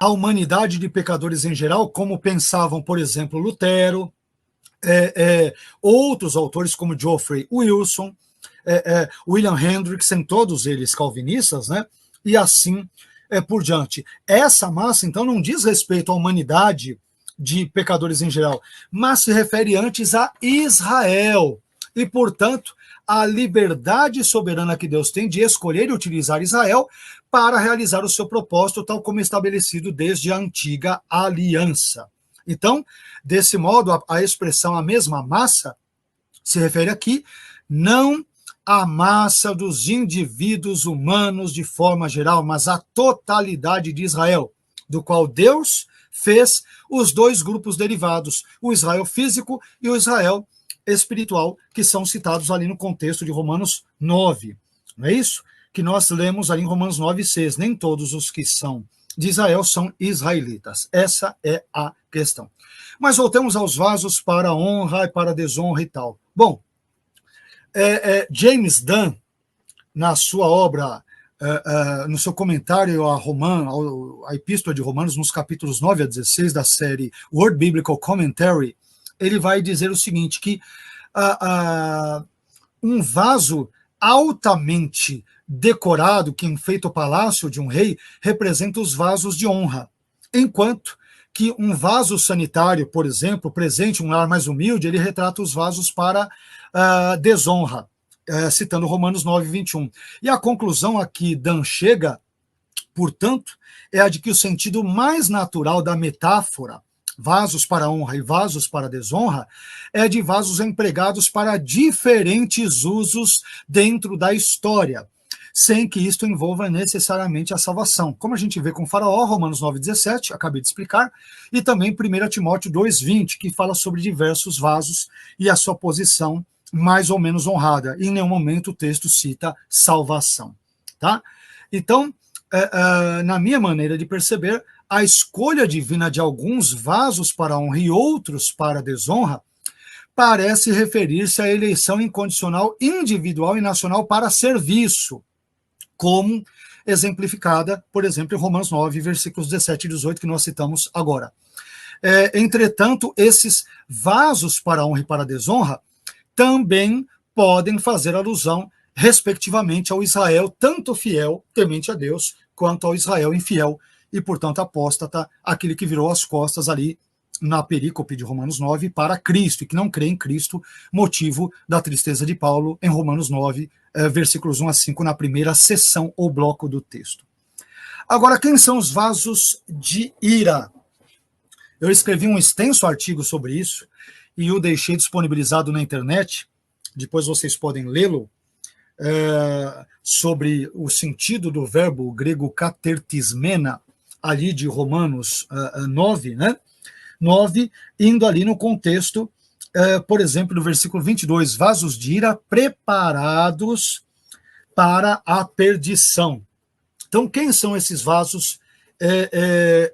à humanidade de pecadores em geral, como pensavam, por exemplo, Lutero, outros autores como Geoffrey Wilson, William Hendrickson, todos eles calvinistas, né? E assim por diante. Essa massa, então, não diz respeito à humanidade de pecadores em geral, mas se refere antes a Israel. E, portanto, a liberdade soberana que Deus tem de escolher e utilizar Israel para realizar o seu propósito, tal como estabelecido desde a antiga aliança. Então, desse modo, a expressão a mesma massa se refere aqui não à massa dos indivíduos humanos de forma geral, mas à totalidade de Israel, do qual Deus fez os dois grupos derivados, o Israel físico e o Israel espiritual, que são citados ali no contexto de Romanos 9. Não é isso? Que nós lemos ali em Romanos 9:6. Nem todos os que são de Israel são israelitas. Essa é a questão. Mas voltemos aos vasos para honra e para desonra e tal. Bom, James Dunn, na sua obra, no seu comentário à Epístola de Romanos, nos capítulos 9 a 16 da série Word Biblical Commentary, ele vai dizer o seguinte, que um vaso altamente decorado, que enfeita o palácio de um rei, representa os vasos de honra, enquanto que um vaso sanitário, por exemplo, presente em um lar mais humilde, ele retrata os vasos para desonra, citando Romanos 9:21. E a conclusão a que Dan chega, portanto, é a de que o sentido mais natural da metáfora, vasos para honra e vasos para desonra, é de vasos empregados para diferentes usos dentro da história, sem que isto envolva necessariamente a salvação. Como a gente vê com Faraó, Romanos 9:17, acabei de explicar, e também 1 Timóteo 2:20, que fala sobre diversos vasos e a sua posição mais ou menos honrada. E em nenhum momento o texto cita salvação. Tá? Então, na minha maneira de perceber, a escolha divina de alguns vasos para honra e outros para desonra parece referir-se à eleição incondicional individual e nacional para serviço, como exemplificada, por exemplo, em Romanos 9, versículos 17 e 18, que nós citamos agora. Entretanto, esses vasos para honra e para desonra também podem fazer alusão, respectivamente, ao Israel tanto fiel, temente a Deus, quanto ao Israel infiel, e, portanto, apóstata, aquele que virou as costas ali na perícope de Romanos 9 para Cristo, e que não crê em Cristo, motivo da tristeza de Paulo em Romanos 9, versículos 1 a 5, na primeira seção ou bloco do texto. Agora, quem são os vasos de ira? Eu escrevi um extenso artigo sobre isso e o deixei disponibilizado na internet, depois vocês podem lê-lo, sobre o sentido do verbo grego katertismena, ali de Romanos 9, né? 9, indo ali no contexto, por exemplo, do versículo 22, vasos de ira preparados para a perdição. Então, quem são esses vasos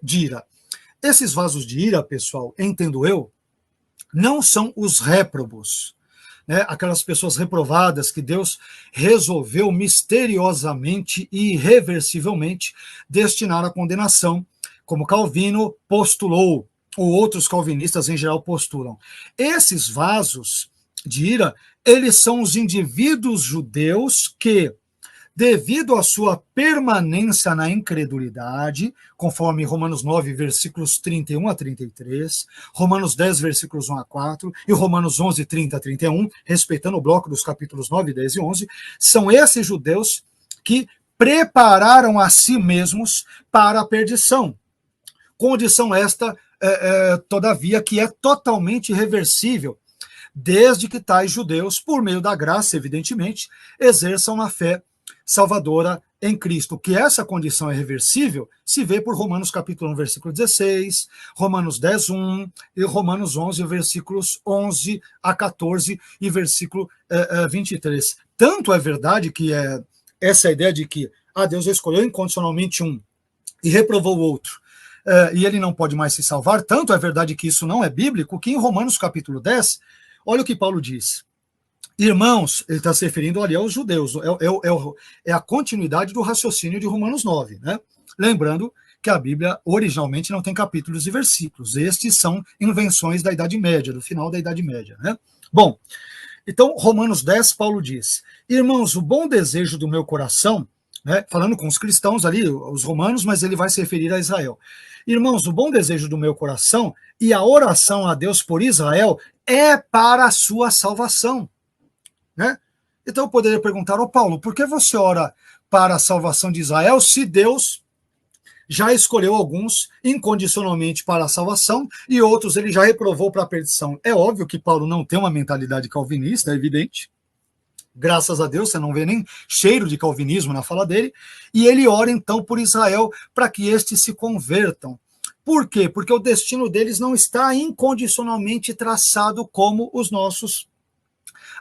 de ira? Esses vasos de ira, pessoal, entendo eu, não são os réprobos, né? Aquelas pessoas reprovadas que Deus resolveu misteriosamente e irreversivelmente destinar à condenação, como Calvino postulou, ou outros calvinistas em geral postulam. Esses vasos de ira, eles são os indivíduos judeus que, devido à sua permanência na incredulidade, conforme Romanos 9, versículos 31 a 33, Romanos 10, versículos 1 a 4, e Romanos 11, 30 a 31, respeitando o bloco dos capítulos 9, 10 e 11, são esses judeus que prepararam a si mesmos para a perdição. Condição esta, todavia, que é totalmente irreversível, desde que tais judeus, por meio da graça, evidentemente, exerçam a fé salvadora em Cristo. Que essa condição é reversível se vê por Romanos capítulo 1, versículo 16, Romanos 10, 1 e Romanos 11, versículos 11 a 14 e versículo 23. Tanto é verdade que essa ideia de que Deus escolheu incondicionalmente um e reprovou o outro, e ele não pode mais se salvar, tanto é verdade que isso não é bíblico, que em Romanos capítulo 10, olha o que Paulo diz. Irmãos, ele está se referindo ali aos judeus, é a continuidade do raciocínio de Romanos 9, né? Lembrando que a Bíblia originalmente não tem capítulos e versículos, estes são invenções da Idade Média, do final da Idade Média, né? Bom, então, Romanos 10, Paulo diz, irmãos, o bom desejo do meu coração né, falando com os cristãos ali, os romanos, mas ele vai se referir a Israel. Irmãos, o bom desejo do meu coração e a oração a Deus por Israel é para a sua salvação, né? Então eu poderia perguntar, Paulo, por que você ora para a salvação de Israel se Deus já escolheu alguns incondicionalmente para a salvação e outros ele já reprovou para a perdição? É óbvio que Paulo não tem uma mentalidade calvinista, é evidente. Graças a Deus, você não vê nem cheiro de calvinismo na fala dele, e ele ora então por Israel para que estes se convertam. Por quê? Porque o destino deles não está incondicionalmente traçado como os nossos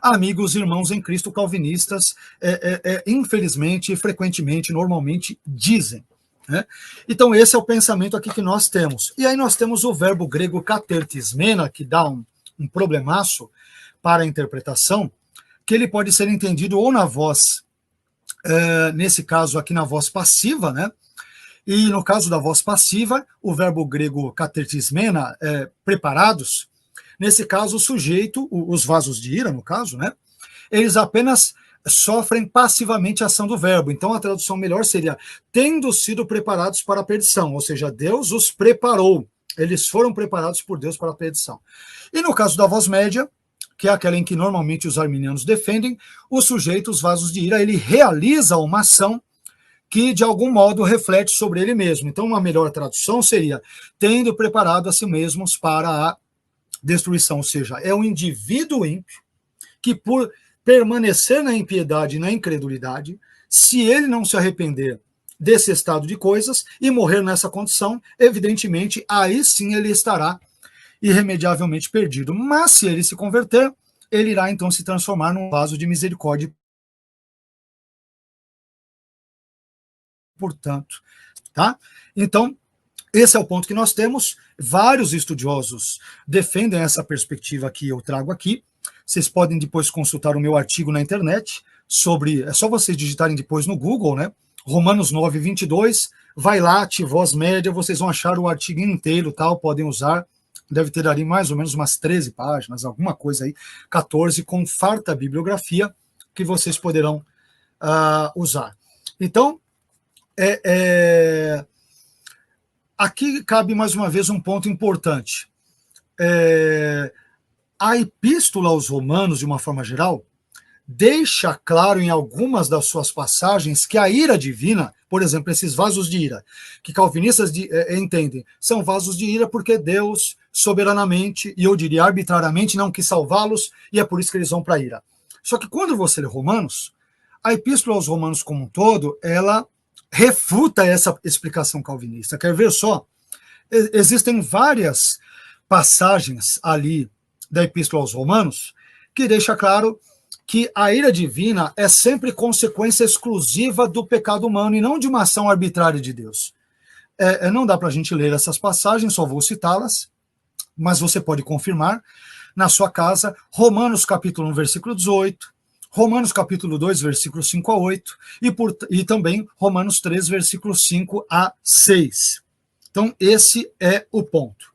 amigos, irmãos em Cristo calvinistas, infelizmente, frequentemente, normalmente dizem, né? Então esse é o pensamento aqui que nós temos. E aí nós temos o verbo grego katertismena, que dá um problemaço para a interpretação, que ele pode ser entendido ou na voz, nesse caso aqui na voz passiva, né? E no caso da voz passiva, o verbo grego katertismena, preparados, nesse caso o sujeito, os vasos de ira, no caso, né? Eles apenas sofrem passivamente a ação do verbo. Então a tradução melhor seria tendo sido preparados para a perdição, ou seja, Deus os preparou. Eles foram preparados por Deus para a perdição. E no caso da voz média, que é aquela em que normalmente os arminianos defendem, o sujeito, os vasos de ira, ele realiza uma ação que de algum modo reflete sobre ele mesmo. Então uma melhor tradução seria tendo preparado a si mesmos para a destruição, ou seja, é um indivíduo ímpio que por permanecer na impiedade e na incredulidade, se ele não se arrepender desse estado de coisas e morrer nessa condição, evidentemente aí sim ele estará irremediavelmente perdido. Mas se ele se converter, ele irá então se transformar num vaso de misericórdia. Portanto, tá? Então, esse é o ponto que nós temos. Vários estudiosos defendem essa perspectiva que eu trago aqui. Vocês podem depois consultar o meu artigo na internet sobre, é só vocês digitarem depois no Google, né? Romanos 9, 22, vai lá, voz média, vocês vão achar o artigo inteiro, tal, podem usar. Deve ter ali mais ou menos umas 13 páginas, alguma coisa aí, 14, com farta bibliografia que vocês poderão usar. Então, aqui cabe mais uma vez um ponto importante. A epístola aos Romanos, de uma forma geral, deixa claro em algumas das suas passagens que a ira divina, por exemplo, esses vasos de ira, que calvinistas entendem, são vasos de ira porque Deus soberanamente, e eu diria arbitrariamente, não quis salvá-los, e é por isso que eles vão para a ira. Só que quando você lê Romanos, a epístola aos Romanos como um todo, ela refuta essa explicação calvinista. Quer ver só? Existem várias passagens ali da epístola aos Romanos que deixa claro que a ira divina é sempre consequência exclusiva do pecado humano e não de uma ação arbitrária de Deus. Não dá para a gente ler essas passagens, só vou citá-las, mas você pode confirmar na sua casa, Romanos capítulo 1, versículo 18, Romanos capítulo 2, versículo 5 a 8, e também Romanos 3, versículo 5 a 6. Então, esse é o ponto.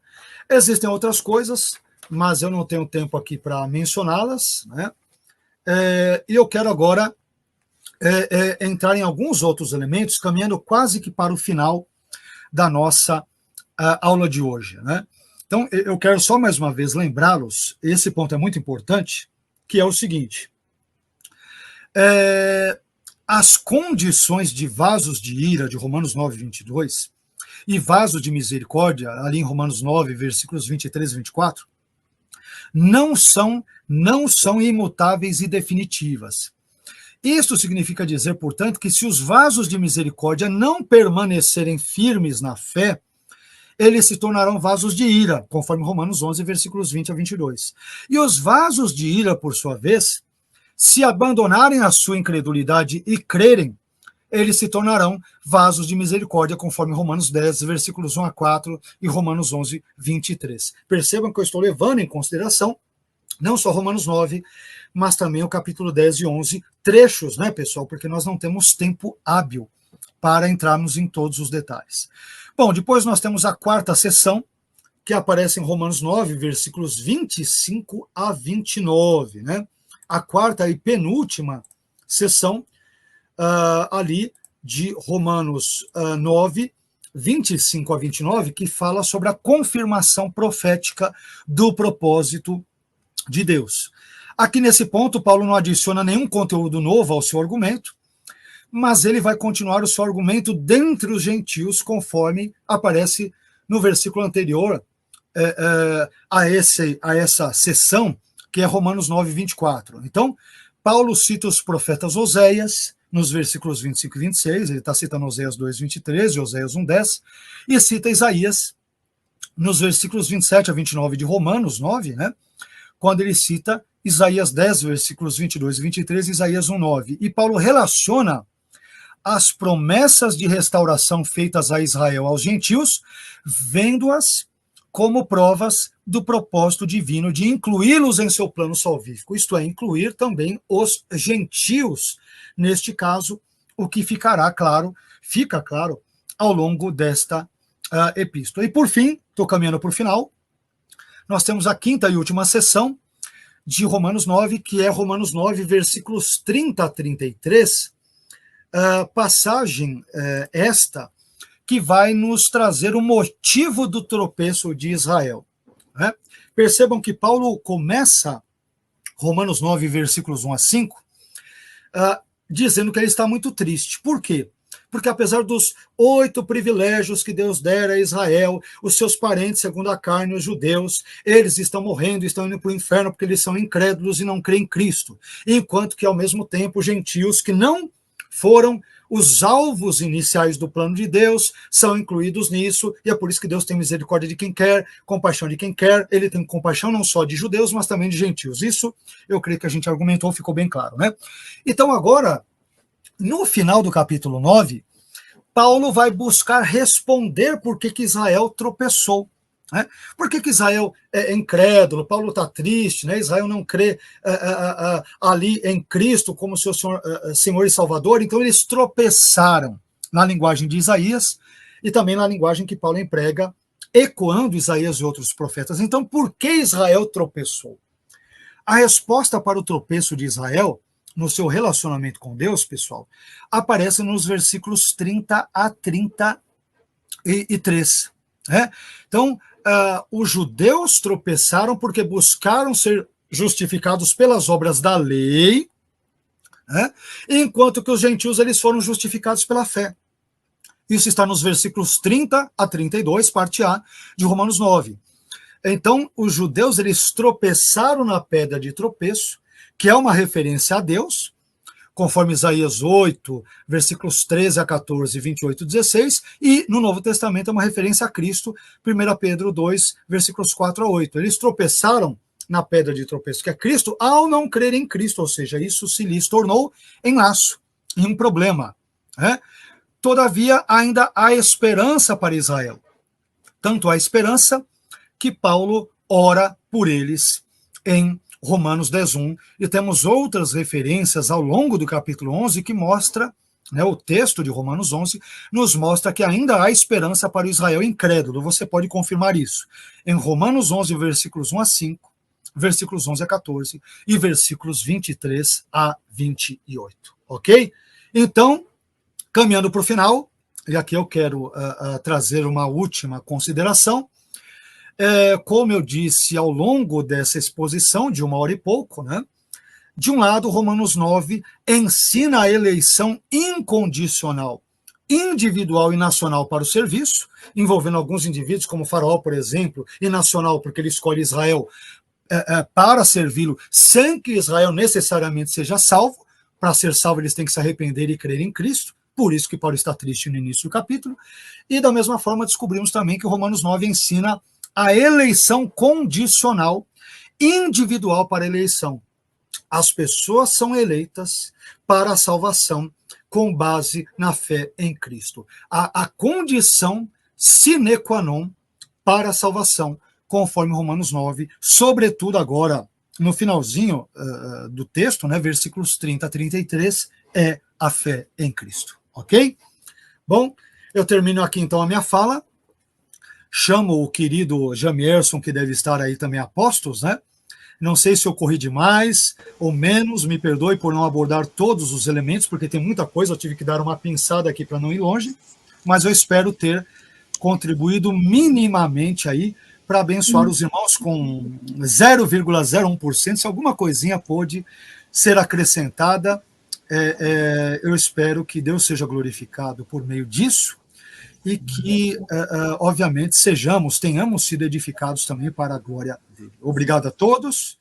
Existem outras coisas, mas eu não tenho tempo aqui para mencioná-las, né? E eu quero agora entrar em alguns outros elementos, caminhando quase que para o final da nossa aula de hoje, né? Então, eu quero só mais uma vez lembrá-los, esse ponto é muito importante, que é o seguinte: as condições de vasos de ira de Romanos 9, 22 e vasos de misericórdia, ali em Romanos 9, versículos 23 e 24, não são imutáveis e definitivas. Isso significa dizer, portanto, que se os vasos de misericórdia não permanecerem firmes na fé, eles se tornarão vasos de ira, conforme Romanos 11, versículos 20 a 22. E os vasos de ira, por sua vez, se abandonarem a sua incredulidade e crerem, eles se tornarão vasos de misericórdia, conforme Romanos 10, versículos 1 a 4 e Romanos 11, 23. Percebam que eu estou levando em consideração não só Romanos 9, mas também o capítulo 10 e 11, trechos, né, pessoal, porque nós não temos tempo hábil para entrarmos em todos os detalhes. Bom, depois nós temos a quarta seção, que aparece em Romanos 9, versículos 25 a 29, né? A quarta e penúltima seção ali de Romanos 9, 25 a 29, que fala sobre a confirmação profética do propósito de Deus. Aqui nesse ponto, Paulo não adiciona nenhum conteúdo novo ao seu argumento, mas ele vai continuar o seu argumento dentre os gentios, conforme aparece no versículo anterior a essa sessão, que é Romanos 9, 24. Então, Paulo cita os profetas Oséias, nos versículos 25 e 26, ele está citando Oséias 2, 23 e Oséias 1, 10, e cita Isaías nos versículos 27 a 29 de Romanos 9, né, quando ele cita Isaías 10, versículos 22 e 23, e Isaías 1, 9. E Paulo relaciona as promessas de restauração feitas a Israel aos gentios, vendo-as como provas do propósito divino de incluí-los em seu plano salvífico, isto é, incluir também os gentios, neste caso, o que fica claro ao longo desta epístola. E por fim, estou caminhando para o final, nós temos a quinta e última sessão de Romanos 9, que é Romanos 9, versículos 30 a 33, passagem esta que vai nos trazer o motivo do tropeço de Israel. Né? Percebam que Paulo começa Romanos 9, versículos 1 a 5, dizendo que ele está muito triste. Por quê? Porque apesar dos 8 privilégios que Deus dera a Israel, os seus parentes, segundo a carne, os judeus, eles estão morrendo, estão indo para o inferno porque eles são incrédulos e não creem em Cristo. Enquanto que, ao mesmo tempo, os gentios que não foram os alvos iniciais do plano de Deus são incluídos nisso, e é por isso que Deus tem misericórdia de quem quer, compaixão de quem quer. Ele tem compaixão não só de judeus, mas também de gentios. Isso, eu creio que a gente argumentou, ficou bem claro, né? Então, agora, no final do capítulo 9, Paulo vai buscar responder por que Israel tropeçou. Né? Por que Israel é incrédulo? Paulo está triste, né? Israel não crê ali em Cristo como seu Senhor e Salvador, então eles tropeçaram na linguagem de Isaías e também na linguagem que Paulo emprega, ecoando Isaías e outros profetas. Então, por que Israel tropeçou? A resposta para o tropeço de Israel, no seu relacionamento com Deus, pessoal, aparece nos versículos 30 a 33. Né? Então, os judeus tropeçaram porque buscaram ser justificados pelas obras da lei, né? Enquanto que os gentios eles foram justificados pela fé. Isso está nos versículos 30 a 32, parte A, de Romanos 9. Então, os judeus eles tropeçaram na pedra de tropeço, que é uma referência a Deus, conforme Isaías 8, versículos 13 a 14, 28 e 16, e no Novo Testamento é uma referência a Cristo, 1 Pedro 2, versículos 4 a 8. Eles tropeçaram na pedra de tropeço, que é Cristo, ao não crer em Cristo, ou seja, isso se lhes tornou em laço, em um problema. Né? Todavia, ainda há esperança para Israel. Tanto há esperança que Paulo ora por eles em Romanos 10:1, e temos outras referências ao longo do capítulo 11 que mostra, né, o texto de Romanos 11 nos mostra que ainda há esperança para o Israel incrédulo. Você pode confirmar isso em Romanos 11, versículos 1 a 5, versículos 11 a 14 e versículos 23 a 28, ok? Então, caminhando para o final, e aqui eu quero trazer uma última consideração. Como eu disse ao longo dessa exposição, de 1 hora e pouco, né? De um lado, Romanos 9 ensina a eleição incondicional, individual e nacional para o serviço, envolvendo alguns indivíduos, como Faraó, por exemplo, e nacional, porque ele escolhe Israel para servi-lo, sem que Israel necessariamente seja salvo. Para ser salvo, eles têm que se arrepender e crer em Cristo. Por isso que Paulo está triste no início do capítulo. E, da mesma forma, descobrimos também que o Romanos 9 ensina a eleição condicional, individual para a eleição. As pessoas são eleitas para a salvação com base na fé em Cristo. A condição sine qua non para a salvação, conforme Romanos 9, sobretudo agora, no finalzinho do texto, né, versículos 30 a 33, é a fé em Cristo. Ok? Bom, eu termino aqui então a minha fala. Chamo o querido Jamierson, que deve estar aí também a postos, né? Não sei se eu corri demais ou menos, me perdoe por não abordar todos os elementos, porque tem muita coisa, eu tive que dar uma pinçada aqui para não ir longe, mas eu espero ter contribuído minimamente aí para abençoar os irmãos com 0,01%, se alguma coisinha pôde ser acrescentada, eu espero que Deus seja glorificado por meio disso e que, obviamente, tenhamos sido edificados também para a glória dele. Obrigado a todos